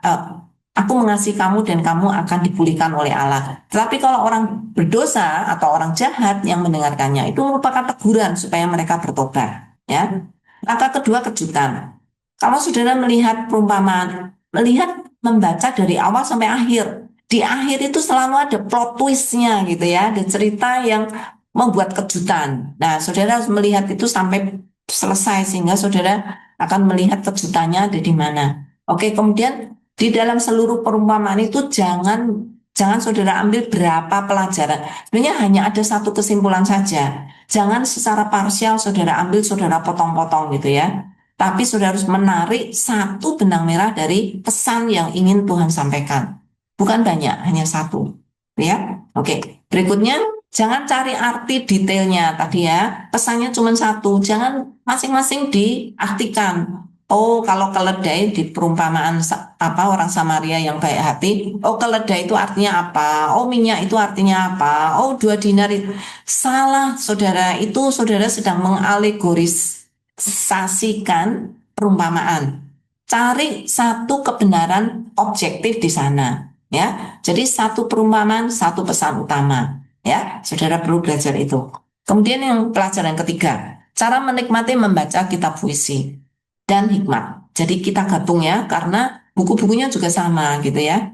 aku mengasihi kamu dan kamu akan dipulihkan oleh Allah. Tetapi kalau orang berdosa atau orang jahat yang mendengarkannya, itu merupakan teguran supaya mereka bertobat. Ya, langkah kedua, kejutan. Kalau saudara melihat perumpamaan, melihat membaca dari awal sampai akhir, di akhir itu selalu ada plot twistnya gitu ya, ada cerita yang membuat kejutan. Nah, saudara harus melihat itu sampai selesai sehingga saudara akan melihat kejutannya ada di mana. Oke, kemudian di dalam seluruh perumpamaan itu jangan saudara ambil berapa pelajaran. Sebenarnya hanya ada satu kesimpulan saja. Jangan secara parsial saudara ambil, saudara potong-potong gitu ya. Tapi saudara harus menarik satu benang merah dari pesan yang ingin Tuhan sampaikan. Bukan banyak, hanya satu. Ya, oke. Berikutnya, jangan cari arti detailnya tadi ya. Pesannya cuma satu. Jangan masing-masing diartikan. Oh, kalau keledai di perumpamaan apa orang Samaria yang baik hati, oh keledai itu artinya apa? Oh minyak itu artinya apa? Oh 2 dinar itu salah, saudara. Itu saudara sedang mengalegorisakan perumpamaan. Cari satu kebenaran objektif di sana, ya. Jadi satu perumpamaan, satu pesan utama, ya. Saudara perlu belajar itu. Kemudian yang pelajaran ketiga, cara menikmati membaca kitab puisi dan hikmat. Jadi kita gabung ya, karena buku-bukunya juga sama gitu ya.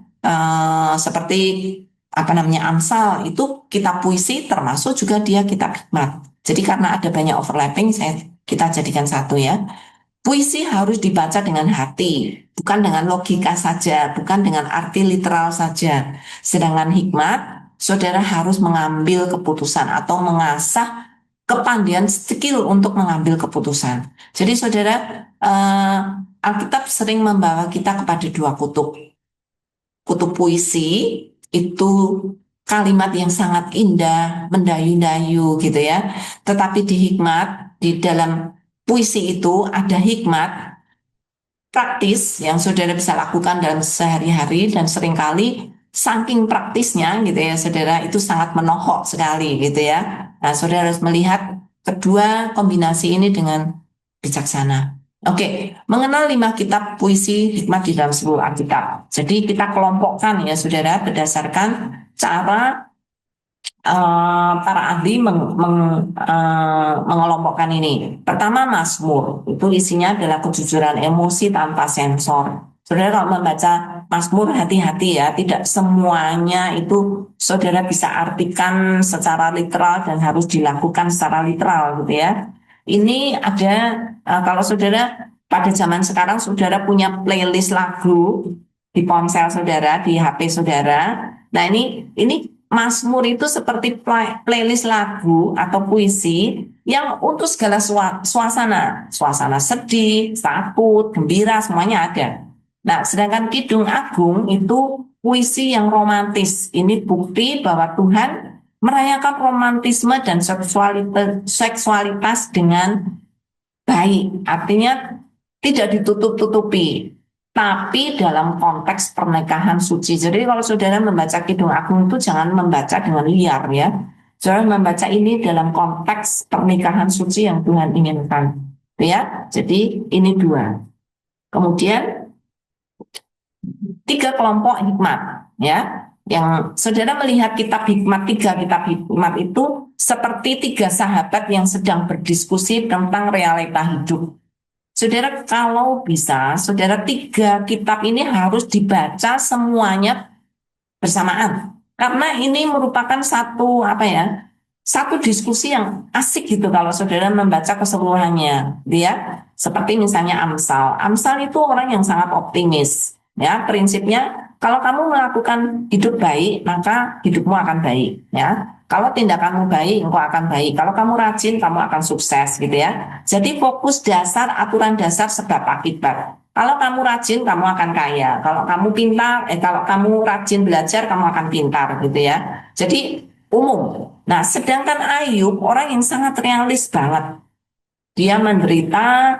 Seperti apa namanya Amsal itu kitab puisi termasuk juga dia kitab hikmat. Jadi karena ada banyak overlapping, kita jadikan satu ya. Puisi harus dibaca dengan hati, bukan dengan logika saja, bukan dengan arti literal saja. Sedangkan hikmat, saudara harus mengambil keputusan atau mengasah kepandaian skill untuk mengambil keputusan. Jadi saudara, Alkitab sering membawa kita kepada 2 kutub. Kutub puisi itu kalimat yang sangat indah, mendayu-dayu gitu ya. Tetapi di hikmat, di dalam puisi itu ada hikmat praktis yang saudara bisa lakukan dalam sehari-hari dan seringkali saking praktisnya gitu ya saudara itu sangat menohok sekali gitu ya. Nah saudara harus melihat kedua kombinasi ini dengan bijaksana. Oke, mengenal 5 kitab puisi hikmat di dalam seluruh Alkitab. Jadi kita kelompokkan ya saudara berdasarkan cara para ahli mengelompokkan ini. Pertama, Mazmur. Itu isinya adalah kejujuran emosi tanpa sensor. Saudara kalau membaca Mazmur hati-hati ya, tidak semuanya itu saudara bisa artikan secara literal dan harus dilakukan secara literal gitu ya. Ini ada kalau saudara pada zaman sekarang saudara punya playlist lagu di ponsel saudara, di HP saudara. Nah, ini Mazmur itu seperti playlist lagu atau puisi yang untuk segala suasana, suasana sedih, takut, gembira, semuanya ada. Nah, sedangkan Kidung Agung itu puisi yang romantis. Ini bukti bahwa Tuhan merayakan romantisme dan seksualitas dengan baik. Artinya tidak ditutup-tutupi tapi dalam konteks pernikahan suci. Jadi kalau saudara membaca Kidung Agung itu jangan membaca dengan liar ya. Saudara membaca ini dalam konteks pernikahan suci yang Tuhan inginkan. Ya, jadi ini 2. Kemudian 3 kelompok hikmat ya. Yang saudara melihat kitab hikmat, 3 kitab hikmat itu seperti 3 sahabat yang sedang berdiskusi tentang realita hidup. Saudara, kalau bisa, saudara 3 kitab ini harus dibaca semuanya bersamaan. Karena ini merupakan satu apa ya? Satu diskusi yang asik gitu kalau saudara membaca keseluruhannya, dia seperti misalnya Amsal. Amsal itu orang yang sangat optimis. Ya, prinsipnya kalau kamu melakukan hidup baik, maka hidupmu akan baik. Ya, kalau tindakanmu baik, engkau akan baik. Kalau kamu rajin, kamu akan sukses, gitu ya. Jadi fokus dasar, aturan dasar sebab akibat. Kalau kamu rajin, kamu akan kaya. Kalau kamu pintar, kalau kamu rajin belajar, kamu akan pintar, gitu ya. Jadi umum. Nah, sedangkan Ayub orang yang sangat realis banget. Dia menderita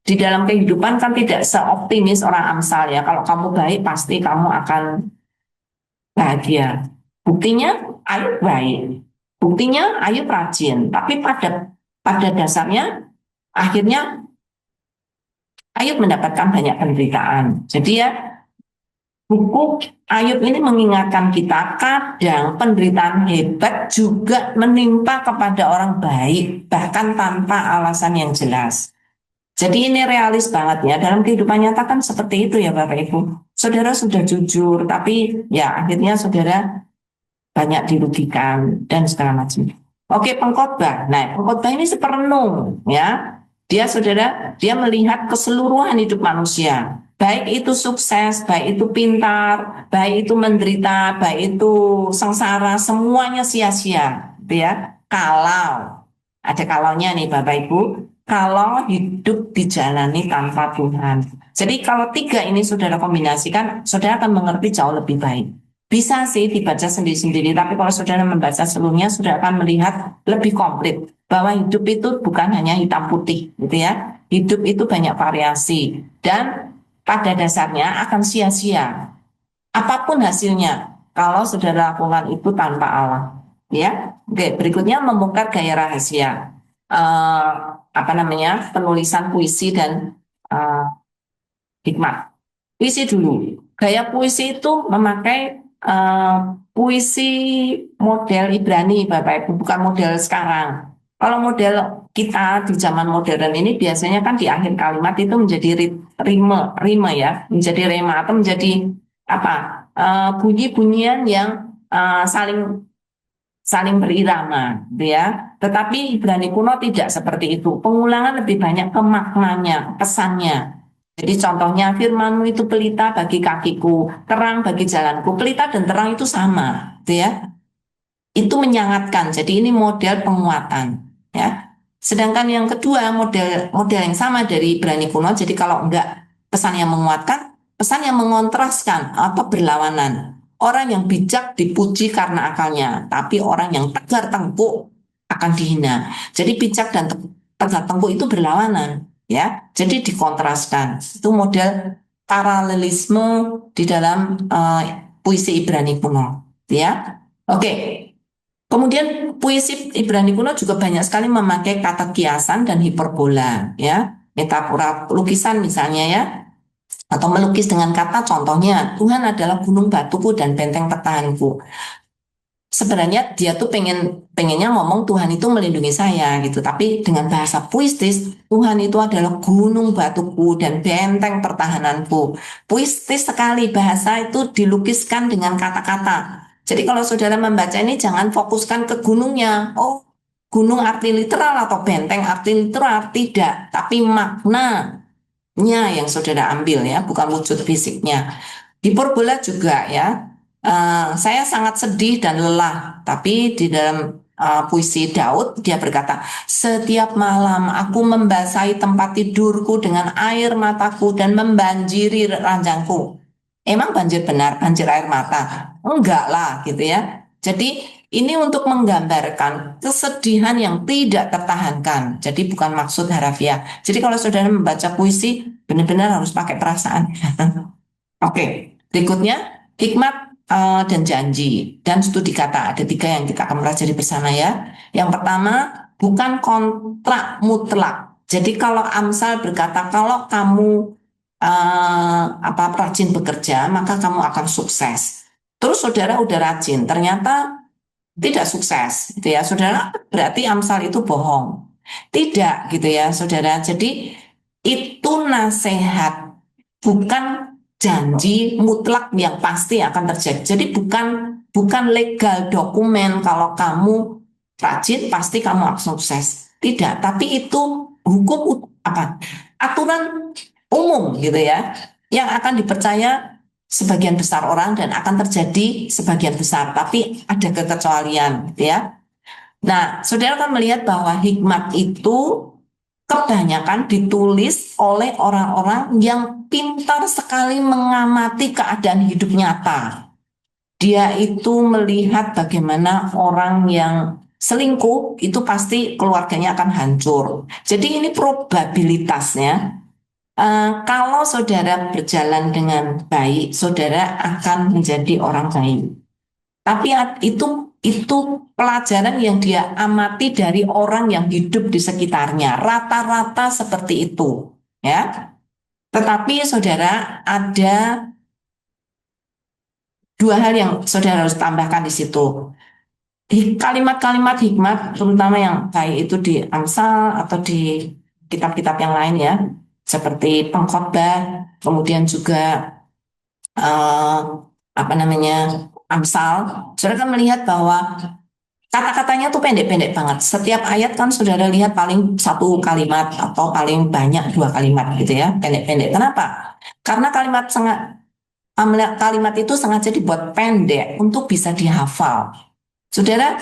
di dalam kehidupan kan tidak seoptimis orang Amsal ya. Kalau kamu baik pasti kamu akan bahagia. Buktinya Ayub baik. Buktinya Ayub rajin. Tapi pada pada dasarnya akhirnya Ayub mendapatkan banyak penderitaan. Jadi ya buku Ayub ini mengingatkan kita kadang penderitaan hebat juga menimpa kepada orang baik bahkan tanpa alasan yang jelas. Jadi ini realis banget ya. Dalam kehidupan nyata kan seperti itu ya Bapak Ibu. Saudara sudah jujur, tapi ya akhirnya saudara banyak dirugikan dan segala macam. Oke, pengkhotbah. Nah, pengkhotbah ini seperenung ya. Dia melihat keseluruhan hidup manusia. Baik itu sukses, baik itu pintar, baik itu menderita, baik itu sengsara, semuanya sia-sia, gitu ya. Kalau ada kalaunya nih Bapak Ibu, kalau hidup dijalani tanpa Tuhan. Jadi kalau tiga ini saudara kombinasikan, saudara akan mengerti jauh lebih baik. Bisa sih dibaca sendiri-sendiri, tapi kalau saudara membaca seluruhnya, saudara akan melihat lebih komplit bahwa hidup itu bukan hanya hitam putih, gitu ya. Hidup itu banyak variasi dan pada dasarnya akan sia-sia. Apapun hasilnya, kalau saudara lakukan itu tanpa Allah, ya. Oke, berikutnya membongkar gaya rahasia, eh, apa namanya, penulisan puisi dan eh, hikmat. Puisi dulu. Gaya puisi itu memakai eh, puisi model Ibrani, Bapak Ibu, bukan model sekarang. Kalau model kita di zaman modern ini biasanya kan di akhir kalimat itu menjadi rime, rime ya, menjadi rema atau menjadi apa bunyi-bunyian yang saling saling berirama, gitu ya. Tetapi Ibrani kuno tidak seperti itu. Pengulangan lebih banyak ke maknanya, pesannya. Jadi contohnya firmanmu itu pelita bagi kakiku, terang bagi jalanku. Pelita dan terang itu sama, gitu ya. Itu menyangatkan. Jadi ini model penguatan, ya. Sedangkan yang kedua model model yang sama dari Ibrani kuno. Jadi kalau enggak pesan yang menguatkan, pesan yang mengontraskan atau berlawanan. Orang yang bijak dipuji karena akalnya, tapi orang yang tegar tengkuk akan dihina. Jadi bijak dan tegar tengkuk itu berlawanan, ya. Jadi dikontraskan. Itu model paralelisme di dalam puisi Ibrani kuno, ya. Oke, kemudian puisi Ibrani kuno juga banyak sekali memakai kata kiasan dan hiperbola, ya. Metafora lukisan misalnya ya, atau melukis dengan kata contohnya Tuhan adalah gunung batuku dan benteng pertahanku. Sebenarnya dia tuh pengennya ngomong Tuhan itu melindungi saya gitu, tapi dengan bahasa puitis Tuhan itu adalah gunung batuku dan benteng pertahananku. Puitis sekali bahasa itu dilukiskan dengan kata-kata. Jadi kalau saudara membaca ini jangan fokuskan ke gunungnya. Oh, gunung arti literal atau benteng arti literal tidak, tapi maknanya yang saudara ambil ya, bukan wujud fisiknya. Hiperbola juga ya. Saya sangat sedih dan lelah, tapi di dalam puisi Daud dia berkata, setiap malam aku membasahi tempat tidurku dengan air mataku dan membanjiri ranjangku. Emang banjir benar, banjir air mata? Enggak lah gitu ya. Jadi ini untuk menggambarkan kesedihan yang tidak tertahankan. Jadi bukan maksud harafiah. Jadi kalau saudara membaca puisi, benar-benar harus pakai perasaan. Oke, berikutnya hikmat dan janji dan studi kata. Ada tiga yang kita akan pelajari bersama ya. Yang pertama, bukan kontrak mutlak. Jadi kalau Amsal berkata kalau kamu rajin bekerja, maka kamu akan sukses. Terus saudara udah rajin, ternyata tidak sukses, gitu ya. Saudara berarti Amsal itu bohong. Tidak, gitu ya, saudara. Jadi itu nasihat, bukan janji mutlak yang pasti akan terjadi. Jadi bukan bukan legal dokumen kalau kamu rajin pasti kamu akan sukses. Tidak, tapi itu hukum apa? Aturan umum gitu ya yang akan dipercaya sebagian besar orang dan akan terjadi sebagian besar, tapi ada kekecualian, gitu ya. Nah, saudara kan melihat bahwa hikmat itu kebanyakan ditulis oleh orang-orang yang pintar sekali mengamati keadaan hidup nyata. Dia itu melihat bagaimana orang yang selingkuh itu pasti keluarganya akan hancur. Jadi ini probabilitasnya, kalau saudara berjalan dengan baik, saudara akan menjadi orang baik. Tapi itu pelajaran yang dia amati dari orang yang hidup di sekitarnya. Rata-rata seperti itu, ya. Tetapi saudara ada dua hal yang saudara harus tambahkan di situ. Kalimat-kalimat hikmat, terutama yang baik itu di Amsal atau di kitab-kitab yang lain ya, seperti pengkhotbah, kemudian juga eh, apa namanya Amsal. Saudara kan melihat bahwa kata-katanya tuh pendek-pendek banget. Setiap ayat kan saudara lihat paling satu kalimat atau paling banyak dua kalimat gitu ya, pendek-pendek. Kenapa? Karena kalimat itu sengaja dibuat pendek untuk bisa dihafal. Saudara,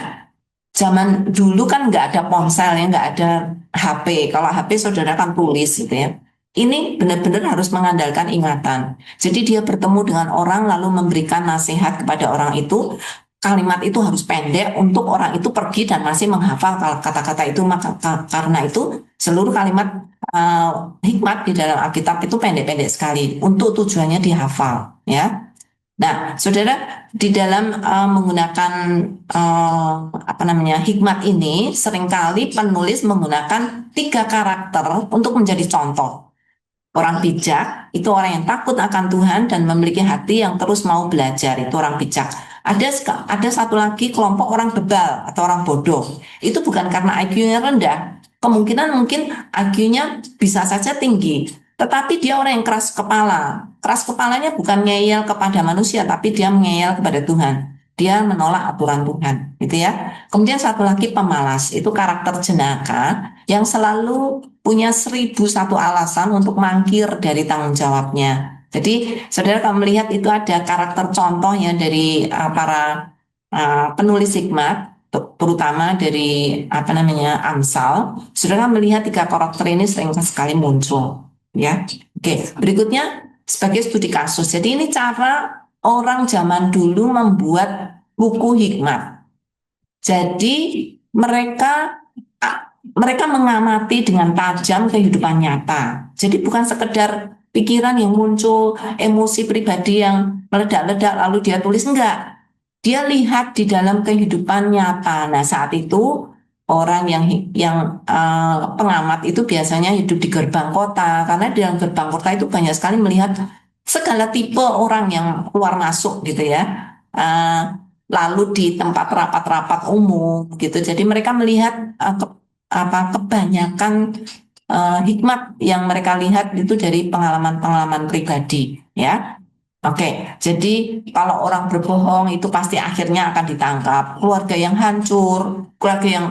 zaman dulu kan nggak ada ponsel ya, nggak ada HP. Kalau HP saudara kan tulis gitu ya. Ini benar-benar harus mengandalkan ingatan. Jadi dia bertemu dengan orang lalu memberikan nasihat kepada orang itu. Kalimat itu harus pendek untuk orang itu pergi dan masih menghafal kata-kata itu. Maka karena itu seluruh kalimat hikmat di dalam Alkitab itu pendek-pendek sekali untuk tujuannya dihafal ya. Nah, saudara, di dalam menggunakan apa namanya hikmat ini, seringkali penulis menggunakan tiga karakter untuk menjadi contoh. Orang bijak itu orang yang takut akan Tuhan dan memiliki hati yang terus mau belajar. Itu orang bijak. Ada satu lagi kelompok orang bebal atau orang bodoh. Itu bukan karena IQ-nya rendah. Kemungkinan mungkin IQ-nya bisa saja tinggi. Tetapi dia orang yang keras kepala. Keras kepalanya bukan ngeyel kepada manusia, tapi dia mengeyel kepada Tuhan. Dia menolak aturan Tuhan, gitu ya. Kemudian satu lagi pemalas, itu karakter jenaka yang selalu punya 1.001 alasan untuk mangkir dari tanggung jawabnya. Jadi, saudara kalau melihat itu ada karakter contohnya dari para penulis hikmat, terutama dari apa namanya Amsal. Saudara melihat tiga karakter ini sering sekali muncul, ya. Oke, berikutnya sebagai studi kasus. Jadi ini cara orang zaman dulu membuat buku hikmat. Jadi mereka mereka mengamati dengan tajam kehidupan nyata. Jadi bukan sekedar pikiran yang muncul, emosi pribadi yang meledak-ledak lalu dia tulis, enggak. Dia lihat di dalam kehidupan nyata. Nah, saat itu orang yang pengamat itu biasanya hidup di gerbang kota karena di dalam gerbang kota itu banyak sekali melihat segala tipe orang yang keluar masuk gitu ya. Eh, Lalu di tempat rapat-rapat umum gitu. Jadi mereka melihat kebanyakan hikmat yang mereka lihat itu dari pengalaman-pengalaman pribadi ya. Oke, jadi kalau orang berbohong itu pasti akhirnya akan ditangkap. Keluarga yang hancur, keluarga yang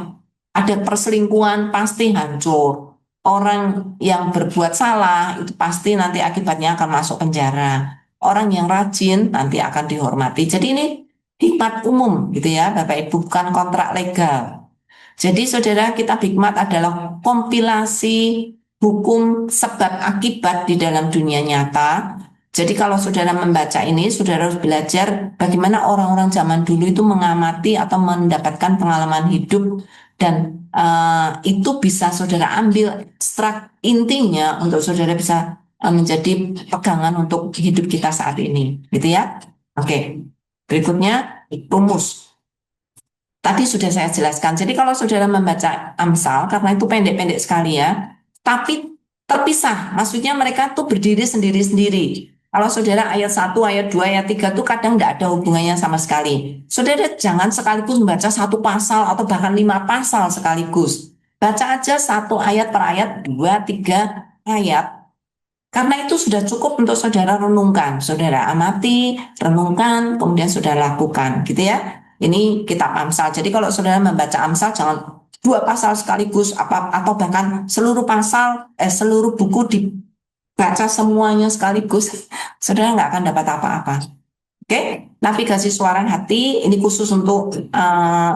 ada perselingkuhan pasti hancur. Orang yang berbuat salah itu pasti nanti akibatnya akan masuk penjara. Orang yang rajin nanti akan dihormati. Jadi ini hikmat umum gitu ya, Bapak Ibu, bukan kontrak legal. Jadi saudara, kitab hikmat adalah kompilasi hukum sebab akibat di dalam dunia nyata. Jadi kalau saudara membaca ini, saudara harus belajar bagaimana orang-orang zaman dulu itu mengamati atau mendapatkan pengalaman hidup dan itu bisa saudara ambil ekstrak intinya untuk saudara bisa menjadi pegangan untuk hidup kita saat ini, gitu ya. Oke, berikutnya rumus. Tadi sudah saya jelaskan. Jadi kalau saudara membaca Amsal, karena itu pendek-pendek sekali ya, tapi terpisah. Maksudnya mereka tuh berdiri sendiri-sendiri. Kalau saudara ayat 1, ayat 2, ayat 3 tuh kadang nggak ada hubungannya sama sekali. Saudara jangan sekaligus membaca satu pasal atau bahkan 5 pasal sekaligus. Baca aja satu ayat per ayat, 2, 3 ayat. Karena itu sudah cukup untuk saudara renungkan. Saudara amati, renungkan, kemudian saudara lakukan. Gitu ya. Ini kitab Amsal. Jadi kalau saudara membaca Amsal jangan 2 pasal sekaligus atau bahkan seluruh buku baca semuanya sekaligus, saudara nggak akan dapat apa-apa. Oke, navigasi suara hati ini khusus untuk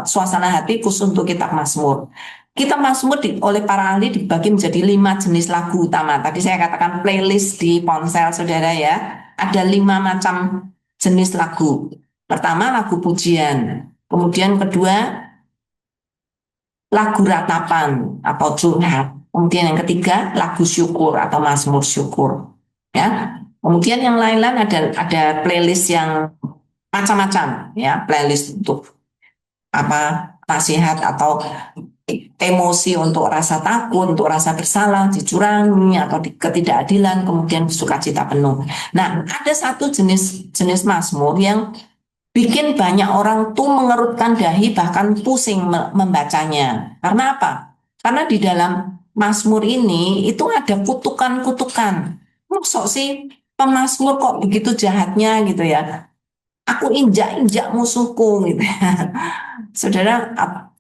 suasana hati, khusus untuk kitab Mazmur. Kitab Mazmur oleh para ahli dibagi menjadi 5 jenis lagu utama. Tadi saya katakan playlist di ponsel saudara ya. Ada 5 macam jenis lagu. Pertama lagu pujian, kemudian kedua lagu ratapan atau curhat. Kemudian yang ketiga lagu syukur atau Mazmur syukur. Ya, kemudian yang lain-lain ada playlist yang macam-macam ya, playlist untuk apa nasihat atau emosi untuk rasa takut, untuk rasa bersalah, dicurangi atau ketidakadilan, kemudian sukacita penuh. Nah, ada satu jenis Mazmur yang bikin banyak orang tuh mengerutkan dahi bahkan pusing membacanya. Karena apa? Karena di dalam Mazmur ini itu ada kutukan-kutukan. Maksud sih pemazmur kok begitu jahatnya gitu ya. Aku injak-injak musuhku gitu. Saudara,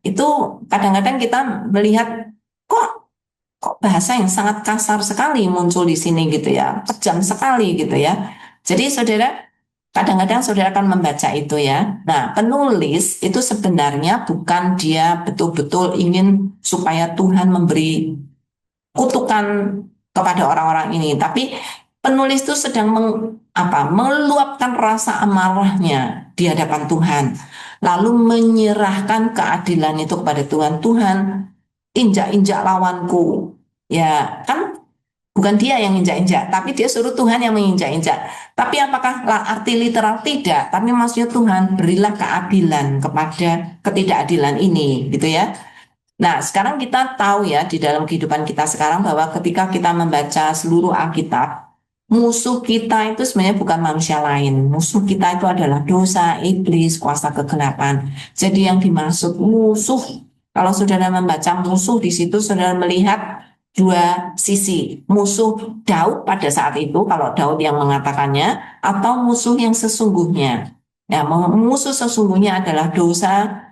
itu kadang-kadang kita melihat kok kok bahasa yang sangat kasar sekali muncul di sini gitu ya, kejam sekali gitu ya. Jadi saudara, kadang-kadang saudara akan membaca itu ya. Nah, penulis itu sebenarnya bukan dia betul-betul ingin supaya Tuhan memberi kutukan kepada orang-orang ini, tapi penulis itu sedang meluapkan rasa amarahnya di hadapan Tuhan, lalu menyerahkan keadilan itu kepada Tuhan. Tuhan, injak-injak lawanku, ya kan bukan dia yang injak-injak, tapi dia suruh Tuhan yang menginjak-injak. Tapi apakah arti literal? Tidak, tapi maksudnya Tuhan berilah keadilan kepada ketidakadilan ini, gitu ya. Nah, sekarang kita tahu ya di dalam kehidupan kita sekarang bahwa ketika kita membaca seluruh Alkitab, musuh kita itu sebenarnya bukan manusia lain. Musuh kita itu adalah dosa, iblis, kuasa kegelapan. Jadi yang dimaksud musuh, kalau saudara membaca musuh di situ, saudara melihat dua sisi. Musuh Daud pada saat itu, kalau Daud yang mengatakannya, atau musuh yang sesungguhnya. Ya, musuh sesungguhnya adalah dosa,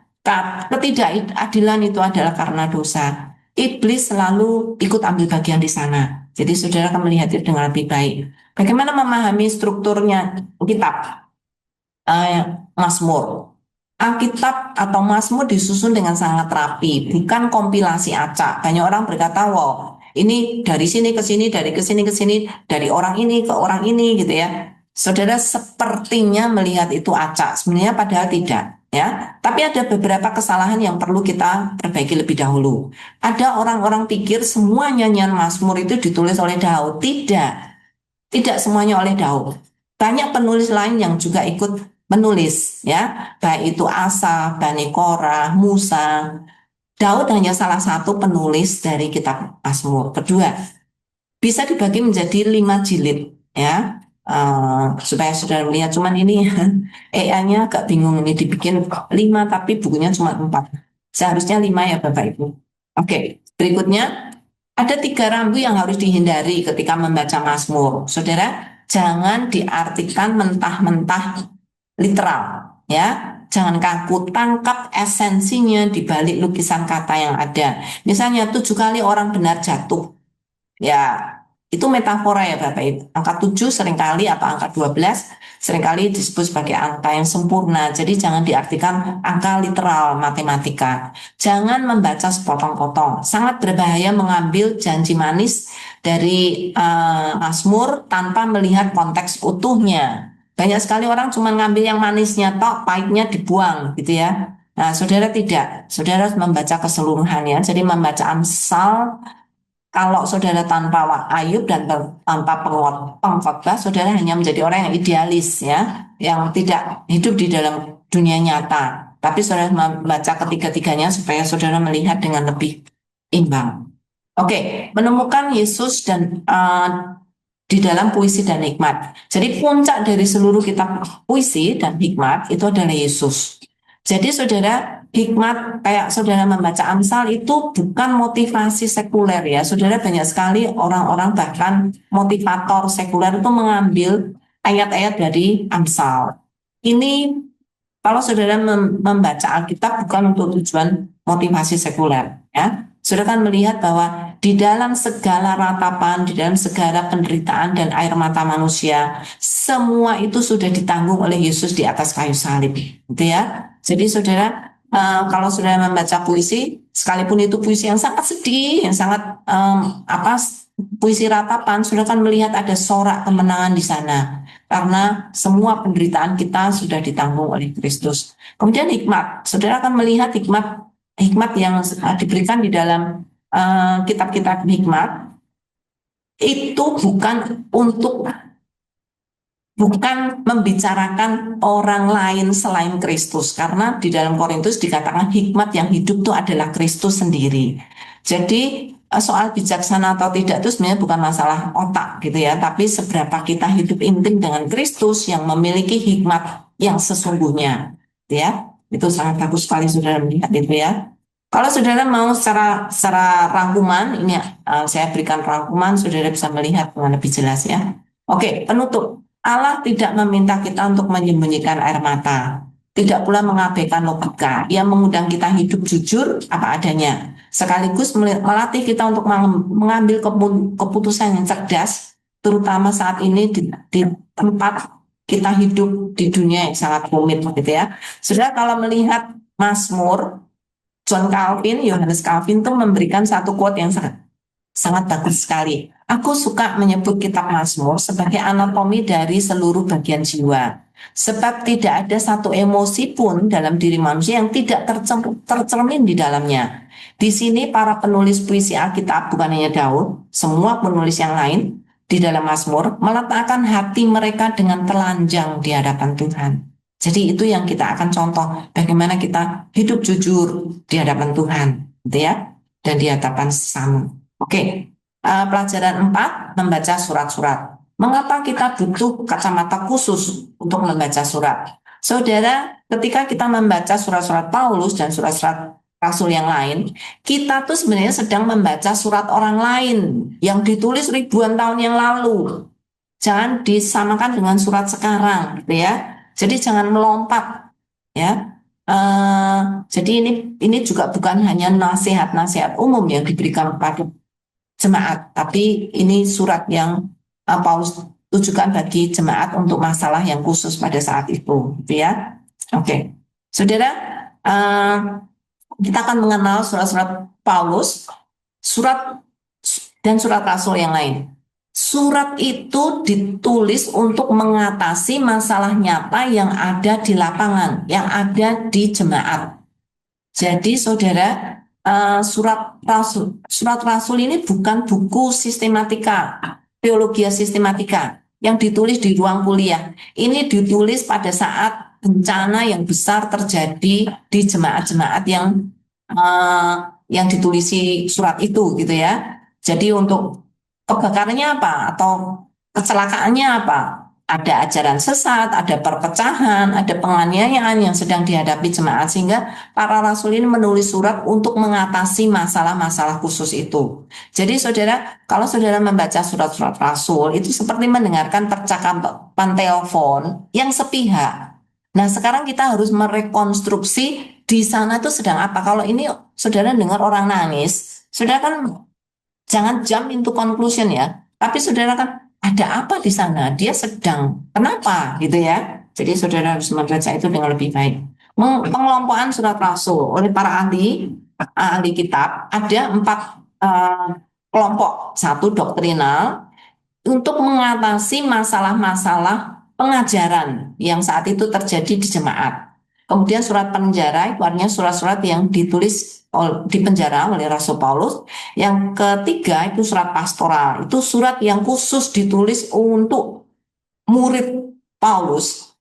ketidakadilan itu adalah karena dosa. Iblis selalu ikut ambil bagian di sana. Jadi saudara akan melihat itu dengan lebih baik. Bagaimana memahami strukturnya kitab Mazmur? Alkitab atau Mazmur disusun dengan sangat rapi, bukan kompilasi acak. Banyak orang berkata, wow, ini dari sini ke sini, dari ke sini ke sini, dari orang ini ke orang ini gitu ya. Saudara sepertinya melihat itu acak, sebenarnya padahal tidak ya. Tapi ada beberapa kesalahan yang perlu kita perbaiki lebih dahulu. Ada orang-orang pikir semua nyanyian Mazmur itu ditulis oleh Daud. Tidak, tidak semuanya oleh Daud. Banyak penulis lain yang juga ikut menulis ya, baik itu Asa, Bani Korah, Musa. Daud hanya salah satu penulis dari kitab Mazmur. Kedua, bisa dibagi menjadi 5 jilid ya. Supaya saudara melihat, cuman ini AI-nya agak bingung ini dibikin 5 tapi bukunya cuma 4. Seharusnya 5 ya Bapak Ibu. Oke, berikutnya ada 3 rambu yang harus dihindari ketika membaca Mazmur. Saudara, jangan diartikan mentah-mentah literal ya. Jangan kaku, tangkap esensinya di balik lukisan kata yang ada. Misalnya 7 kali orang benar jatuh. Ya, itu metafora ya Bapak Ibu. Angka 7 seringkali atau angka 12 seringkali disebut sebagai angka yang sempurna. Jadi jangan diartikan angka literal matematika. Jangan membaca sepotong-potong. Sangat berbahaya mengambil janji manis dari Mazmur tanpa melihat konteks utuhnya. Banyak sekali orang cuma ngambil yang manisnya, tok pahitnya dibuang gitu ya. Nah, saudara tidak. Saudara harus membaca keseluruhannya. Jadi membaca Amsal, kalau saudara tanpa Ayub dan tanpa pengkhotbah, saudara hanya menjadi orang yang idealis ya, yang tidak hidup di dalam dunia nyata. Tapi saudara membaca ketiga-tiganya supaya saudara melihat dengan lebih imbang. Oke, menemukan Yesus dan di dalam puisi dan hikmat. Jadi puncak dari seluruh kitab puisi dan hikmat itu adalah Yesus. Jadi saudara, hikmat kayak saudara membaca Amsal itu bukan motivasi sekuler ya. Saudara, banyak sekali orang-orang bahkan motivator sekuler itu mengambil ayat-ayat dari Amsal. Ini kalau saudara membaca Alkitab bukan untuk tujuan motivasi sekuler ya. Sudah kan melihat bahwa di dalam segala ratapan, di dalam segala penderitaan dan air mata manusia, semua itu sudah ditanggung oleh Yesus di atas kayu salib, gitu ya. Jadi saudara, kalau saudara membaca puisi, sekalipun itu puisi yang sangat sedih, yang sangat puisi ratapan, saudara kan melihat ada sorak kemenangan di sana. Karena semua penderitaan kita sudah ditanggung oleh Kristus. Kemudian hikmat, saudara akan melihat hikmat yang diberikan di dalam kitab-kitab hikmat itu bukan membicarakan orang lain selain Kristus, karena di dalam Korintus dikatakan hikmat yang hidup itu adalah Kristus sendiri. Jadi soal bijaksana atau tidak itu sebenarnya bukan masalah otak gitu ya, tapi seberapa kita hidup intim dengan Kristus yang memiliki hikmat yang sesungguhnya, gitu ya. Itu sangat bagus sekali saudara melihat itu ya. Kalau saudara mau secara rangkuman, ini saya berikan rangkuman, saudara bisa melihat dengan lebih jelas ya. Oke, penutup. Allah tidak meminta kita untuk menyembunyikan air mata, tidak pula mengabaikan logika. Ia mengundang kita hidup jujur apa adanya, sekaligus melatih kita untuk mengambil keputusan yang cerdas, terutama saat ini di tempat kita hidup di dunia yang sangat rumit, gitu ya. Saudara kalau melihat Mazmur, John Calvin, Yohanes Calvin tuh memberikan satu quote yang sangat bagus sekali. Aku suka menyebut kitab Mazmur sebagai anatomi dari seluruh bagian jiwa. Sebab tidak ada satu emosi pun dalam diri manusia yang tidak tercermin di dalamnya. Di sini para penulis puisi Alkitab, bukan hanya Daud, semua penulis yang lain di dalam Mazmur meletakkan hati mereka dengan telanjang di hadapan Tuhan. Jadi itu yang kita akan contoh bagaimana kita hidup jujur di hadapan Tuhan, gitu ya, dan di hadapan sesama. Oke, pelajaran 4, membaca surat-surat. Mengapa kita butuh kacamata khusus untuk membaca surat? Saudara, ketika kita membaca surat-surat Paulus dan surat-surat rasul yang lain, kita tuh sebenarnya sedang membaca surat orang lain yang ditulis ribuan tahun yang lalu. Jangan disamakan dengan surat sekarang, gitu ya. Jadi jangan melompat, ya. Jadi ini juga bukan hanya nasihat-nasihat umum yang diberikan kepada jemaat, tapi ini surat yang Paulus tujukan bagi jemaat untuk masalah yang khusus pada saat itu, gitu ya. Oke, saudara, kita akan mengenal surat-surat Paulus, surat dan surat rasul yang lain. Surat itu ditulis untuk mengatasi masalah nyata yang ada di lapangan, yang ada di jemaat. Jadi saudara, surat rasul ini bukan buku sistematika, teologi sistematika yang ditulis di ruang kuliah. Ini ditulis pada saat bencana yang besar terjadi di jemaat-jemaat yang ditulisi surat itu, gitu ya. Jadi untuk kebakarannya apa atau kecelakaannya apa? Ada ajaran sesat, ada perpecahan, ada penganiayaan yang sedang dihadapi jemaat, sehingga para rasul ini menulis surat untuk mengatasi masalah-masalah khusus itu. Jadi saudara, kalau saudara membaca surat-surat rasul, itu seperti mendengarkan percakapan telepon yang sepihak. Nah, sekarang kita harus merekonstruksi di sana itu sedang apa. Kalau ini saudara dengar orang nangis, saudara kan jangan jump into conclusion ya. Tapi saudara kan ada apa di sana? Dia sedang kenapa gitu ya? Jadi saudara harus membaca itu dengan lebih baik. Pengelompokan surat rasul oleh para ahli kitab ada 4 kelompok. Satu doktrinal untuk mengatasi masalah-masalah pengajaran yang saat itu terjadi di jemaat. Kemudian surat penjara itu artinya surat-surat yang ditulis di penjara oleh Rasul Paulus. Yang ketiga itu surat pastoral. Itu surat yang khusus ditulis untuk murid Paulus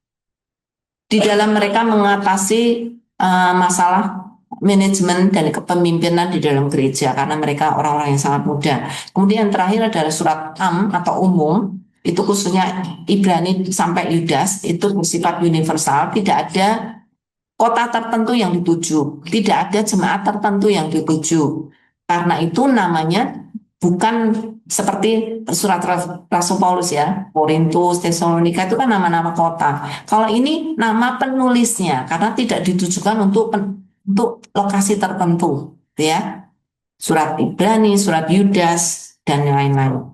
di dalam mereka mengatasi masalah manajemen dan kepemimpinan di dalam gereja karena mereka orang-orang yang sangat muda. Kemudian terakhir adalah surat atau umum, itu khususnya Ibrani sampai Yudas, itu bersifat universal, tidak ada kota tertentu yang dituju, tidak ada jemaat tertentu yang dituju. Karena itu namanya bukan seperti surat Rasul Paulus ya, Korintus, Tesalonika itu kan nama-nama kota. Kalau ini nama penulisnya, karena tidak ditujukan untuk lokasi tertentu, ya. surat Ibrani, surat Yudas, dan lain-lain.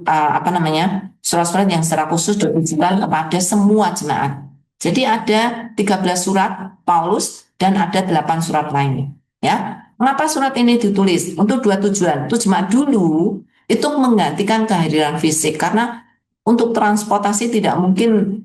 Apa namanya, surat-surat yang secara khusus ditujukan kepada semua jemaat. Jadi ada 13 surat Paulus dan ada 8 surat lainnya. Ya, mengapa surat ini ditulis? Untuk dua tujuan. Itu jemaat dulu itu menggantikan kehadiran fisik karena untuk transportasi tidak mungkin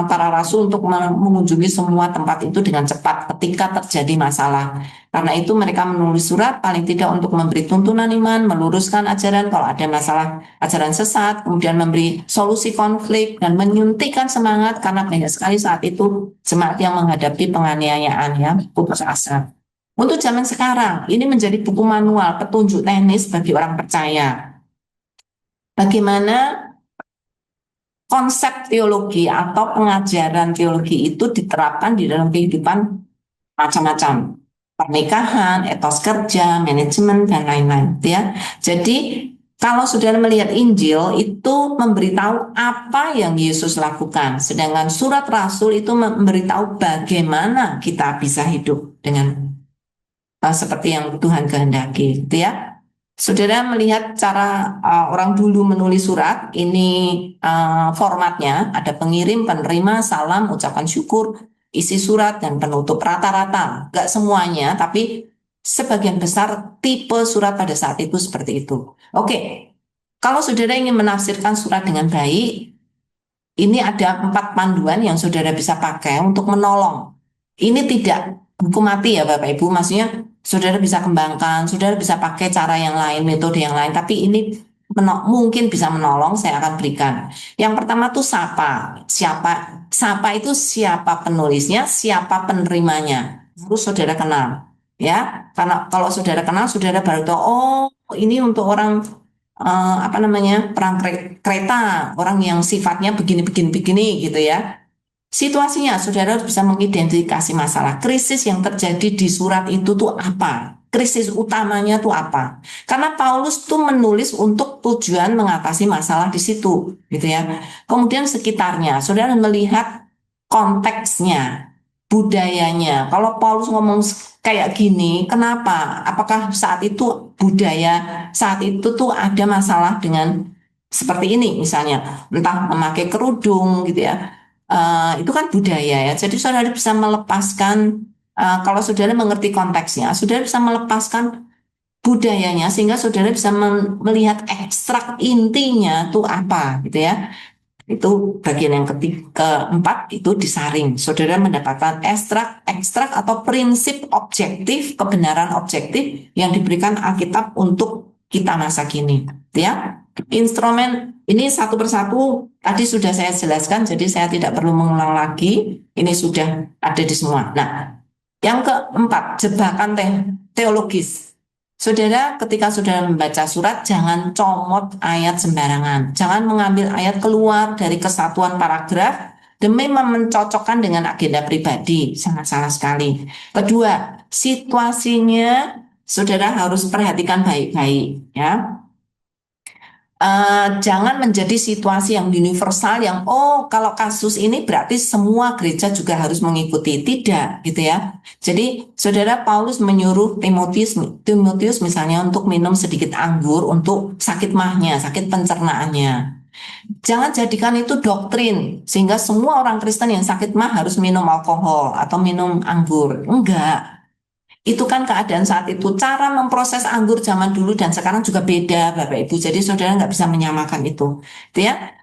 para rasul untuk mengunjungi semua tempat itu dengan cepat ketika terjadi masalah. Karena itu mereka menulis surat paling tidak untuk memberi tuntunan iman, meluruskan ajaran kalau ada masalah ajaran sesat, kemudian memberi solusi konflik dan menyuntikkan semangat karena banyak sekali saat itu jemaat yang menghadapi penganiayaan ya, putus asa. Untuk zaman sekarang, ini menjadi buku manual petunjuk teknis bagi orang percaya. Bagaimana konsep teologi atau pengajaran teologi itu diterapkan di dalam kehidupan macam-macam pernikahan, etos kerja, manajemen dan lain-lain ya. Jadi kalau saudara melihat Injil itu memberitahu apa yang Yesus lakukan, sedangkan surat Rasul itu memberitahu bagaimana kita bisa hidup dengan seperti yang Tuhan kehendaki, gitu ya. Saudara melihat cara orang dulu menulis surat, ini formatnya ada pengirim, penerima, salam, ucapan syukur, isi surat dan penutup rata-rata, nggak semuanya, tapi sebagian besar tipe surat pada saat itu seperti itu. Oke, kalau saudara ingin menafsirkan surat dengan baik, ini ada 4 panduan yang saudara bisa pakai untuk menolong. Ini tidak buku mati ya Bapak Ibu, maksudnya saudara bisa kembangkan, saudara bisa pakai cara yang lain, metode yang lain, tapi ini mungkin bisa menolong, saya akan berikan. Yang pertama tuh sapa. Sapa itu siapa penulisnya, siapa penerimanya. Harus saudara kenal. Ya, karena kalau saudara kenal, saudara baru tahu, oh ini untuk orang apa namanya perang kereta, orang yang sifatnya begini gitu ya. Situasinya saudara harus bisa mengidentifikasi masalah krisis yang terjadi di surat itu tuh apa, krisis utamanya tuh apa, karena Paulus tuh menulis untuk tujuan mengatasi masalah di situ gitu ya. Kemudian sekitarnya saudara melihat konteksnya, budayanya. Kalau Paulus ngomong kayak gini, kenapa? Apakah saat itu budaya saat itu tuh ada masalah dengan seperti ini misalnya, entah memakai kerudung gitu ya. Itu kan budaya ya. Jadi saudara bisa melepaskan kalau saudara mengerti konteksnya, saudara bisa melepaskan budayanya sehingga saudara bisa melihat ekstrak intinya tuh apa gitu ya. Itu bagian yang keempat itu disaring. Saudara mendapatkan ekstrak atau prinsip objektif, kebenaran objektif yang diberikan Alkitab untuk kita masa kini. Ya, instrumen ini satu persatu tadi sudah saya jelaskan, jadi saya tidak perlu mengulang lagi. Ini sudah ada di semua. Nah, yang keempat, jebakan teologis. Saudara, ketika saudara membaca surat, jangan comot ayat sembarangan. Jangan mengambil ayat keluar dari kesatuan paragraf demi mencocokkan dengan agenda pribadi. Sangat salah sekali. Kedua, situasinya saudara harus perhatikan baik-baik. Ya, jangan menjadi situasi yang universal yang kalau kasus ini berarti semua gereja juga harus mengikuti, tidak gitu ya. Jadi saudara Paulus menyuruh Timotius misalnya untuk minum sedikit anggur untuk sakit mahnya, sakit pencernaannya. Jangan jadikan itu doktrin sehingga semua orang Kristen yang sakit mah harus minum alkohol atau minum anggur. Enggak. Itu kan keadaan saat itu. Cara memproses anggur zaman dulu dan sekarang juga beda, Bapak Ibu. Jadi saudara nggak bisa menyamakan itu. Itu ya.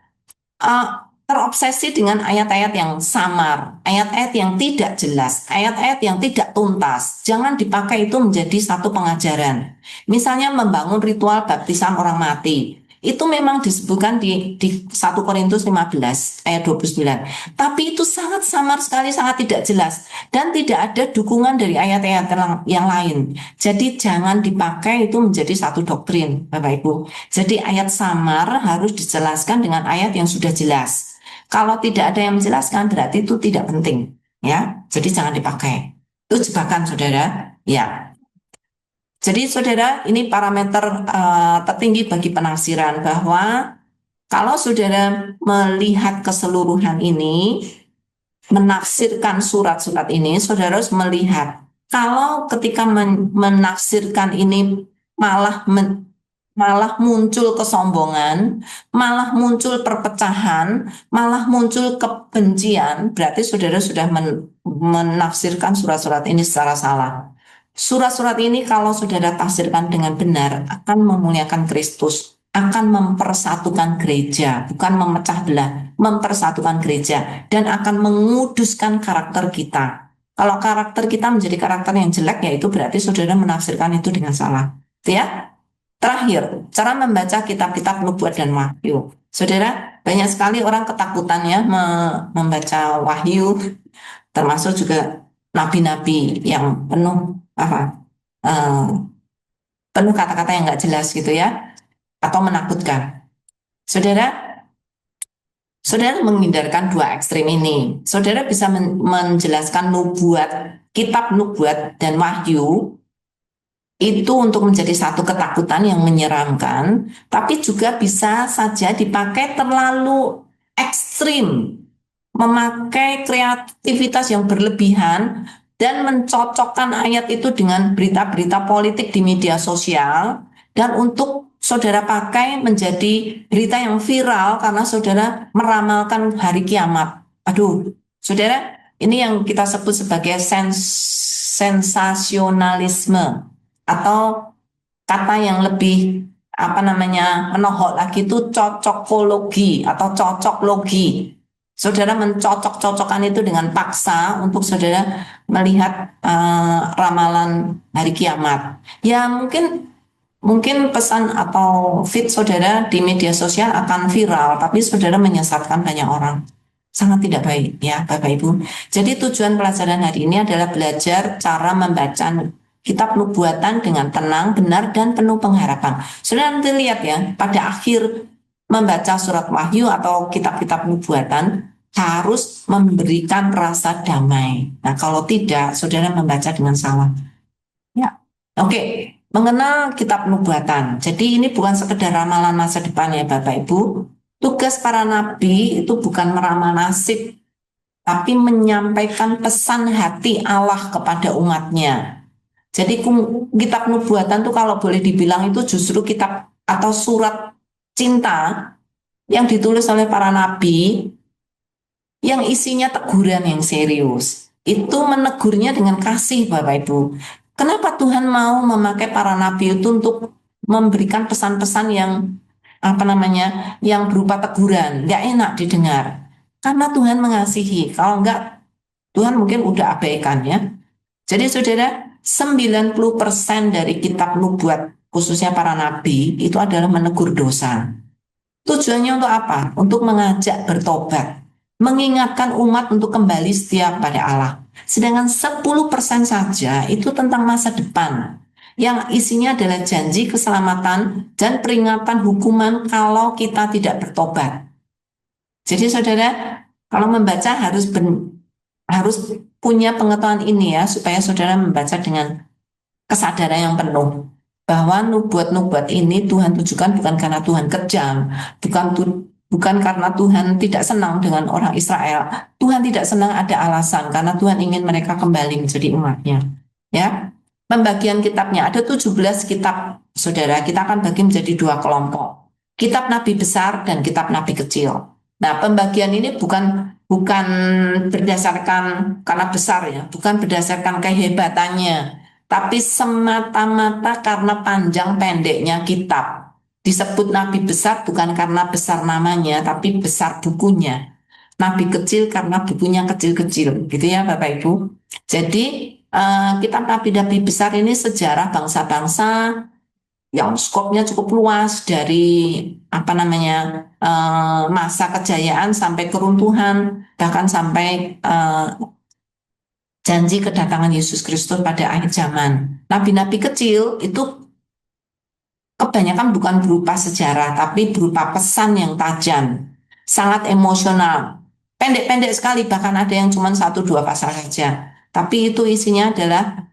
Eh, terobsesi dengan ayat-ayat yang samar, ayat-ayat yang tidak jelas, ayat-ayat yang tidak tuntas. Jangan dipakai itu menjadi satu pengajaran. Misalnya membangun ritual baptisan orang mati. Itu memang disebutkan di 1 Korintus 15 ayat 29. Tapi itu sangat samar sekali, sangat tidak jelas. Dan tidak ada dukungan dari ayat-ayat yang lain. Jadi jangan dipakai itu menjadi satu doktrin, Bapak Ibu. Jadi ayat samar harus dijelaskan dengan ayat yang sudah jelas. Kalau tidak ada yang menjelaskan berarti itu tidak penting, ya. Jadi jangan dipakai. Itu jebakan, saudara. Ya. Jadi saudara, ini parameter tertinggi bagi penafsiran bahwa kalau saudara melihat keseluruhan ini, menafsirkan surat-surat ini, saudara harus melihat kalau ketika menafsirkan ini malah malah muncul kesombongan, malah muncul perpecahan, malah muncul kebencian, berarti saudara sudah menafsirkan surat-surat ini secara salah. Surat-surat ini kalau saudara tafsirkan dengan benar akan memuliakan Kristus, akan mempersatukan gereja, bukan memecah belah, mempersatukan gereja dan akan menguduskan karakter kita. Kalau karakter kita menjadi karakter yang jelek, ya itu berarti saudara menafsirkan itu dengan salah. Ya, terakhir, cara membaca kitab-kitab nubuat dan wahyu. Saudara, banyak sekali orang ketakutan ya membaca wahyu, termasuk juga nabi-nabi yang penuh apa eh, penuh kata-kata yang nggak jelas gitu ya, atau menakutkan. Saudara, saudara menghindarkan dua ekstrim ini. Saudara bisa menjelaskan nubuat, kitab nubuat dan wahyu itu untuk menjadi satu ketakutan yang menyeramkan, tapi juga bisa saja dipakai terlalu ekstrim, memakai kreativitas yang berlebihan dan mencocokkan ayat itu dengan berita-berita politik di media sosial dan untuk saudara pakai menjadi berita yang viral karena saudara meramalkan hari kiamat. Aduh, saudara, ini yang kita sebut sebagai sensasionalisme atau kata yang lebih apa namanya menohok lagi itu cocokologi atau cocoklogi. Saudara mencocok-cocokkan itu dengan paksa untuk saudara melihat ramalan hari kiamat. Ya mungkin mungkin pesan atau feed saudara di media sosial akan viral, tapi saudara menyesatkan banyak orang. Sangat tidak baik ya Bapak Ibu. Jadi tujuan pelajaran hari ini adalah belajar cara membaca kitab nubuatan dengan tenang, benar, dan penuh pengharapan. Saudara nanti lihat ya, pada akhir membaca surat wahyu atau kitab-kitab nubuatan, harus memberikan rasa damai. Nah, kalau tidak, saudara membaca dengan salah. Ya, oke. Mengenal kitab nubuatan. Jadi ini bukan sekedar ramalan masa depan ya Bapak Ibu. Tugas para nabi itu bukan meramal nasib, tapi menyampaikan pesan hati Allah kepada umatnya. Jadi kitab nubuatan tuh kalau boleh dibilang itu justru kitab atau surat cinta yang ditulis oleh para nabi yang isinya teguran yang serius. Itu menegurnya dengan kasih Bapak Ibu. Kenapa Tuhan mau memakai para nabi itu untuk memberikan pesan-pesan yang apa namanya yang berupa teguran, nggak enak didengar. Karena Tuhan mengasihi. Kalau enggak, Tuhan mungkin udah abaikan ya. Jadi saudara, 90% dari kitab nubuat, khususnya para nabi, itu adalah menegur dosa. Tujuannya untuk apa? Untuk mengajak bertobat, mengingatkan umat untuk kembali setia pada Allah. Sedangkan 10% saja itu tentang masa depan, yang isinya adalah janji keselamatan dan peringatan hukuman kalau kita tidak bertobat. Jadi saudara, kalau membaca harus punya pengetahuan ini ya, supaya saudara membaca dengan kesadaran yang penuh bahwa nubuat-nubuat ini Tuhan tujukan bukan karena Tuhan kejam, bukan karena Tuhan tidak senang dengan orang Israel. Tuhan tidak senang ada alasan karena Tuhan ingin mereka kembali menjadi umatnya. Ya. Pembagian kitabnya ada 17 kitab, Saudara. Kita akan bagi menjadi dua kelompok. Kitab nabi besar dan kitab nabi kecil. Nah, pembagian ini bukan berdasarkan karena besar ya, bukan berdasarkan kehebatannya, tapi semata-mata karena panjang pendeknya kitab. Disebut nabi besar bukan karena besar namanya, tapi besar bukunya. Nabi kecil karena bukunya kecil-kecil, gitu ya Bapak Ibu. Jadi kitab nabi-nabi besar ini sejarah bangsa-bangsa yang skopnya cukup luas dari apa namanya masa kejayaan sampai keruntuhan, bahkan sampai janji kedatangan Yesus Kristus pada akhir zaman. Nabi-nabi kecil itu kebanyakan bukan berupa sejarah, tapi berupa pesan yang tajam, sangat emosional, pendek-pendek sekali, bahkan ada yang cuma satu dua pasal saja. Tapi itu isinya adalah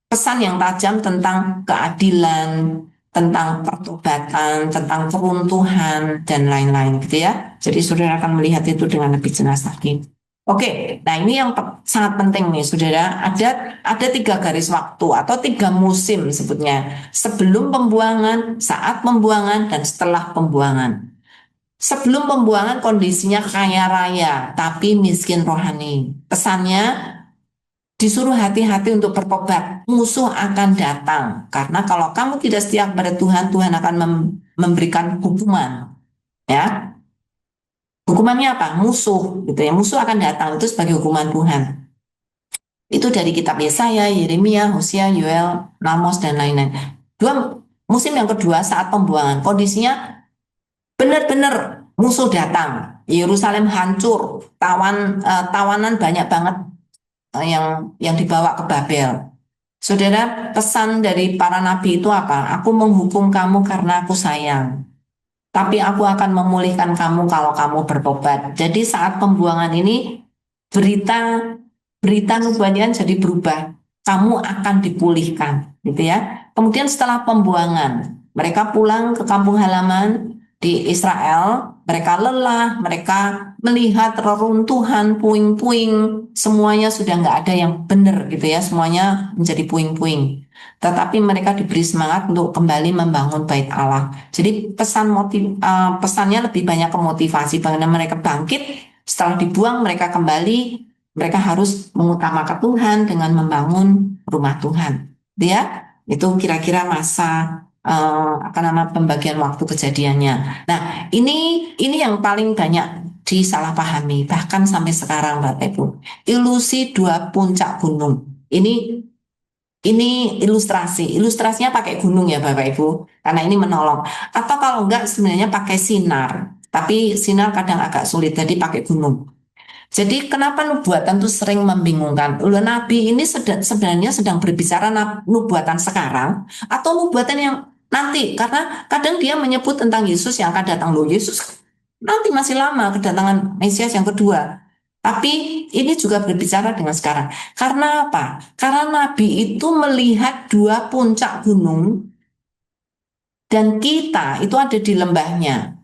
pesan yang tajam tentang keadilan, tentang pertobatan, tentang keruntuhan, dan lain-lain gitu ya. Jadi saudara akan melihat itu dengan lebih jelas lagi. Oke, nah ini yang sangat penting nih, saudara. Ada 3 garis waktu atau 3 musim sebutnya. Sebelum pembuangan, saat pembuangan, dan setelah pembuangan. Sebelum pembuangan kondisinya kaya raya, tapi miskin rohani. Pesannya disuruh hati-hati untuk bertobat. Musuh akan datang. Karena kalau kamu tidak setia kepada Tuhan, Tuhan akan memberikan hukuman. Ya, hukumannya apa? Musuh, gitu ya. Musuh akan datang itu sebagai hukuman Tuhan. Itu dari kitab Yesaya, Yeremia, Hosea, Yoel, Namos, dan lain-lain. Musim yang kedua saat pembuangan. Kondisinya benar-benar musuh datang. Yerusalem hancur, tawanan banyak banget yang dibawa ke Babel. Saudara, pesan dari para nabi itu apa? Aku menghukum kamu karena aku sayang. Tapi aku akan memulihkan kamu kalau kamu bertobat. Jadi saat pembuangan ini berita berita nubuatan jadi berubah. Kamu akan dipulihkan, gitu ya. Kemudian setelah pembuangan, mereka pulang ke kampung halaman di Israel. Mereka lelah, mereka melihat reruntuhan, puing-puing, semuanya sudah nggak ada yang benar, gitu ya. Semuanya menjadi puing-puing. Tetapi mereka diberi semangat untuk kembali membangun bait Allah. Jadi pesannya lebih banyak ke motivasi, bagaimana mereka bangkit setelah dibuang, mereka kembali, mereka harus mengutamakan Tuhan dengan membangun rumah Tuhan. Dia itu kira-kira masa apa nama pembagian waktu kejadiannya. Nah, ini yang paling banyak disalahpahami bahkan sampai sekarang Bapak Ibu. Ilusi 2 puncak gunung. Ini ilustrasi. Ilustrasinya pakai gunung ya Bapak Ibu, karena ini menolong. Atau kalau enggak sebenarnya pakai sinar. Tapi sinar kadang agak sulit, jadi pakai gunung. Jadi kenapa nubuatan itu sering membingungkan? Ulah Nabi ini sebenarnya sedang berbicara nubuatan sekarang atau nubuatan yang nanti. Karena kadang dia menyebut tentang Yesus yang akan datang. Loh, Yesus nanti masih lama kedatangan Mesias yang kedua. Tapi ini juga berbicara dengan sekarang. Karena apa? Karena Nabi itu melihat 2 puncak gunung dan kita itu ada di lembahnya.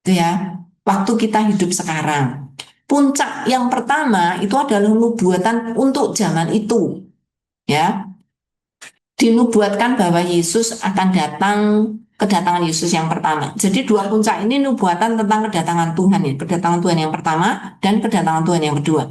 Itu ya, waktu kita hidup sekarang. Puncak yang pertama itu adalah nubuatan untuk zaman itu, ya. Dinubuatkan bahwa Yesus akan datang, kedatangan Yesus yang pertama. Jadi 2 puncak ini nubuatan tentang kedatangan Tuhan ya, kedatangan Tuhan yang pertama dan kedatangan Tuhan yang kedua.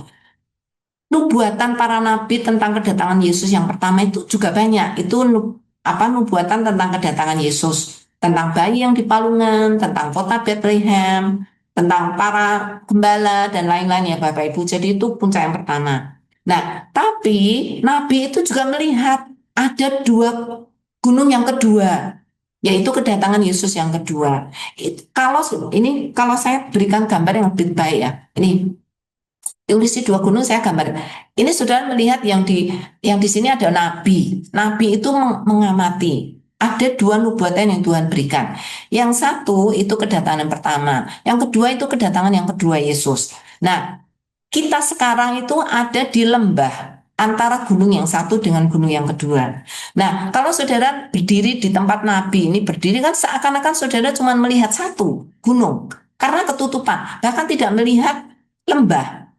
Nubuatan para nabi tentang kedatangan Yesus yang pertama itu juga banyak. Itu nubuatan tentang kedatangan Yesus, tentang bayi yang di palungan, tentang kota Bethlehem, tentang para gembala dan lain-lain ya Bapak Ibu. Jadi itu puncak yang pertama. Nah, tapi nabi itu juga melihat ada 2 gunung yang kedua, yaitu kedatangan Yesus yang kedua. Kalau saya berikan gambar yang lebih baik ya. Ini Ulisi 2 gunung saya gambar. Ini saudara melihat yang di sini ada nabi. Nabi itu mengamati. Ada 2 nubuatan yang Tuhan berikan. Yang satu itu kedatangan yang pertama. Yang kedua itu kedatangan yang kedua Yesus. Nah, kita sekarang itu ada di lembah antara gunung yang satu dengan gunung yang kedua. Nah, kalau saudara berdiri di tempat nabi ini berdiri kan seakan-akan saudara cuma melihat satu gunung karena ketutupan, bahkan tidak melihat lembah.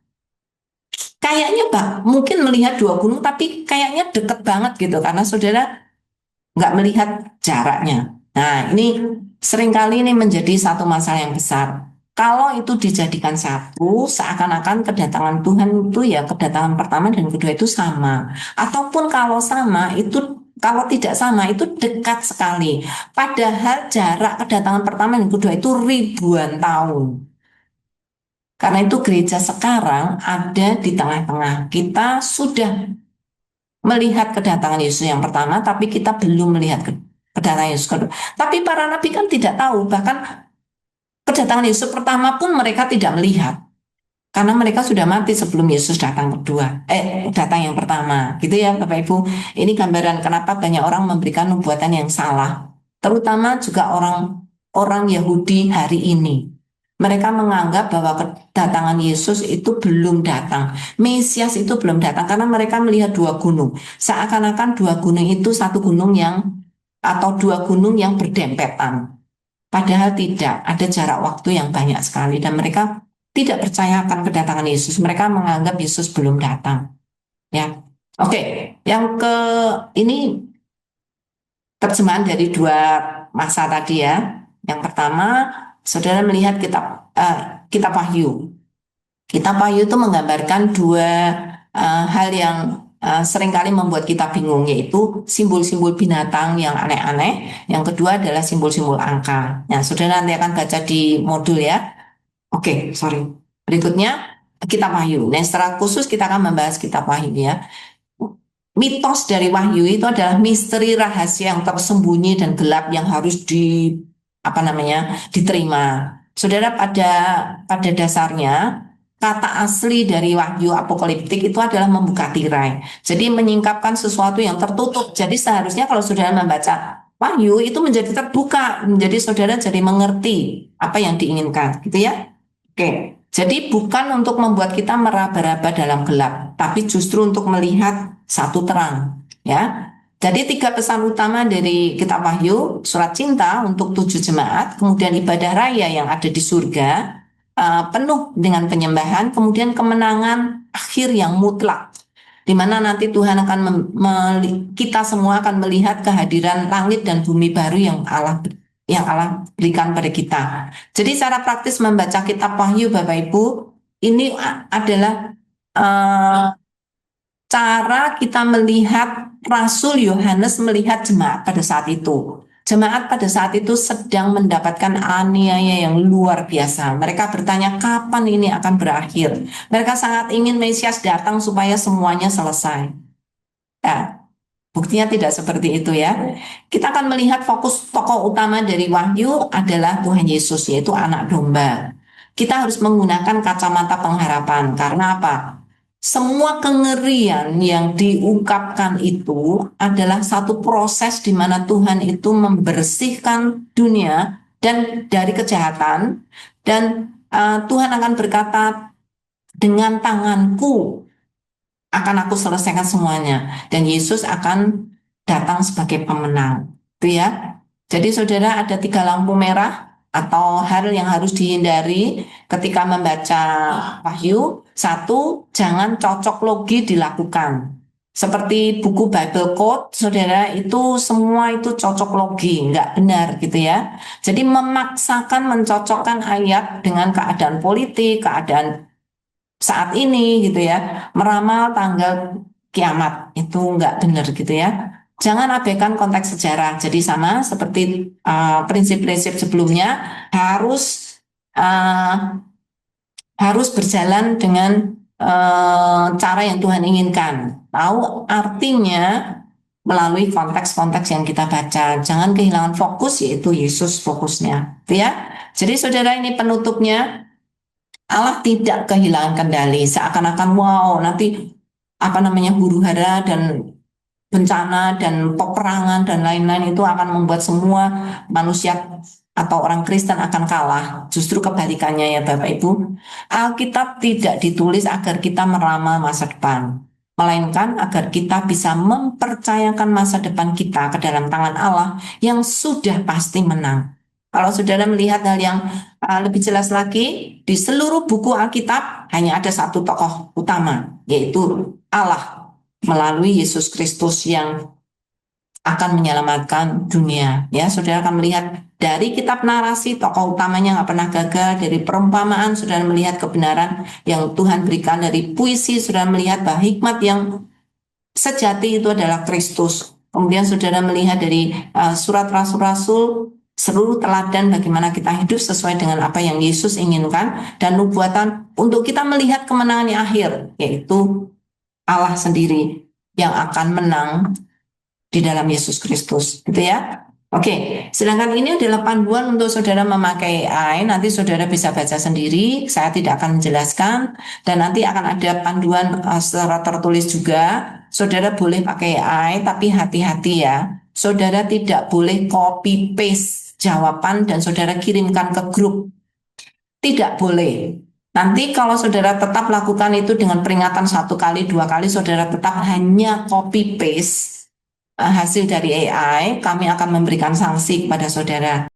Kayaknya mungkin melihat 2 gunung, tapi kayaknya deket banget gitu karena saudara nggak melihat jaraknya. Nah, ini seringkali ini menjadi satu masalah yang besar. Kalau itu dijadikan satu, seakan-akan kedatangan Tuhan itu ya kedatangan pertama dan kedua itu sama. Ataupun kalau sama, kalau tidak sama itu dekat sekali. Padahal jarak kedatangan pertama dan kedua itu ribuan tahun. Karena itu gereja sekarang ada di tengah-tengah. Kita sudah melihat kedatangan Yesus yang pertama, tapi kita belum melihat kedatangan Yesus kedua. Tapi para nabi kan tidak tahu, bahkan kedatangan Yesus pertama pun mereka tidak melihat. Karena mereka sudah mati sebelum Yesus datang datang yang pertama. Gitu ya Bapak Ibu. Ini gambaran kenapa banyak orang memberikan nubuatan yang salah. Terutama juga orang Yahudi hari ini. Mereka menganggap bahwa kedatangan Yesus itu belum datang. Mesias itu belum datang karena mereka melihat 2 gunung. Seakan-akan 2 gunung itu satu gunung atau 2 gunung yang berdempetan. Padahal tidak, ada jarak waktu yang banyak sekali dan mereka tidak percaya akan kedatangan Yesus. Mereka menganggap Yesus belum datang. Ya, oke. Yang ke ini terjemahan dari dua masa tadi ya. Yang pertama, saudara melihat kitab Wahyu. Kitab Wahyu itu menggambarkan dua hal yang seringkali membuat kita bingung, yaitu simbol-simbol binatang yang aneh-aneh. Yang kedua adalah simbol-simbol angka. Nah, saudara nanti akan baca di modul ya. Oke, sorry. Berikutnya, kitab Wahyu. Nah, secara khusus kita akan membahas kitab Wahyu ya. Mitos dari Wahyu itu adalah misteri rahasia yang tersembunyi dan gelap yang harus apa namanya diterima. Saudara, pada dasarnya kata asli dari Wahyu apokaliptik itu adalah membuka tirai. Jadi menyingkapkan sesuatu yang tertutup. Jadi seharusnya kalau saudara membaca Wahyu itu menjadi terbuka, menjadi saudara jadi mengerti apa yang diinginkan, gitu ya. Oke. Jadi bukan untuk membuat kita meraba-raba dalam gelap, tapi justru untuk melihat satu terang, ya. Jadi tiga pesan utama dari kitab Wahyu, surat cinta untuk 7 jemaat, kemudian ibadah raya yang ada di surga, penuh dengan penyembahan, kemudian kemenangan akhir yang mutlak, di mana nanti Tuhan akan kita semua akan melihat kehadiran langit dan bumi baru yang Allah berikan pada kita. Jadi cara praktis membaca kitab Wahyu Bapak Ibu, ini adalah uh, cara kita melihat Rasul Yohanes melihat jemaat pada saat itu. Jemaat pada saat itu sedang mendapatkan aniaya yang luar biasa. Mereka bertanya kapan ini akan berakhir. Mereka sangat ingin Mesias datang supaya semuanya selesai. Ya, buktinya tidak seperti itu ya. Kita akan melihat fokus tokoh utama dari Wahyu adalah Tuhan Yesus, yaitu anak domba. Kita harus menggunakan kacamata pengharapan. Karena apa? Semua kengerian yang diungkapkan itu adalah satu proses di mana Tuhan itu membersihkan dunia dan dari kejahatan, dan Tuhan akan berkata, dengan tanganku akan aku selesaikan semuanya, dan Yesus akan datang sebagai pemenang, itu ya. Jadi saudara, ada 3 lampu merah atau hal yang harus dihindari ketika membaca Wahyu. Satu, jangan cocok logi dilakukan. Seperti buku Bible Code, saudara, itu semua itu cocok logi, nggak benar gitu ya. Jadi memaksakan mencocokkan ayat dengan keadaan politik, keadaan saat ini gitu ya, meramal tanggal kiamat itu nggak benar gitu ya. Jangan abaikan konteks sejarah. Jadi sama seperti prinsip-prinsip sebelumnya, harus uh, harus berjalan dengan cara yang Tuhan inginkan. Tahu artinya melalui konteks-konteks yang kita baca. Jangan kehilangan fokus, yaitu Yesus fokusnya, gitu ya. Jadi saudara, ini penutupnya. Allah tidak kehilangan kendali, seakan-akan wow nanti apa namanya huru hara dan bencana dan peperangan dan lain-lain itu akan membuat semua manusia atau orang Kristen akan kalah. Justru kebalikannya ya Bapak Ibu. Alkitab tidak ditulis agar kita meramal masa depan, melainkan agar kita bisa mempercayakan masa depan kita ke dalam tangan Allah yang sudah pasti menang. Kalau saudara melihat hal yang lebih jelas lagi, di seluruh buku Alkitab hanya ada satu tokoh utama, yaitu Allah melalui Yesus Kristus yang akan menyelamatkan dunia. Ya, saudara akan melihat dari kitab narasi tokoh utamanya nggak pernah gagal, dari perumpamaan saudara melihat kebenaran yang Tuhan berikan, dari puisi saudara melihat bahwa hikmat yang sejati itu adalah Kristus. Kemudian saudara melihat dari surat rasul-rasul, seluruh teladan bagaimana kita hidup sesuai dengan apa yang Yesus inginkan, dan nubuatan untuk kita melihat kemenangan yang akhir, yaitu Allah sendiri yang akan menang di dalam Yesus Kristus, gitu ya. Oke, sedangkan ini adalah panduan untuk saudara memakai AI. Nanti saudara bisa baca sendiri, saya tidak akan menjelaskan, dan nanti akan ada panduan secara tertulis juga. Saudara boleh pakai AI, tapi hati-hati ya. Saudara tidak boleh copy paste jawaban dan saudara kirimkan ke grup. Tidak boleh. Nanti kalau saudara tetap lakukan itu dengan peringatan 1 kali, 2 kali, saudara tetap hanya copy paste hasil dari AI, kami akan memberikan sanksi kepada saudara.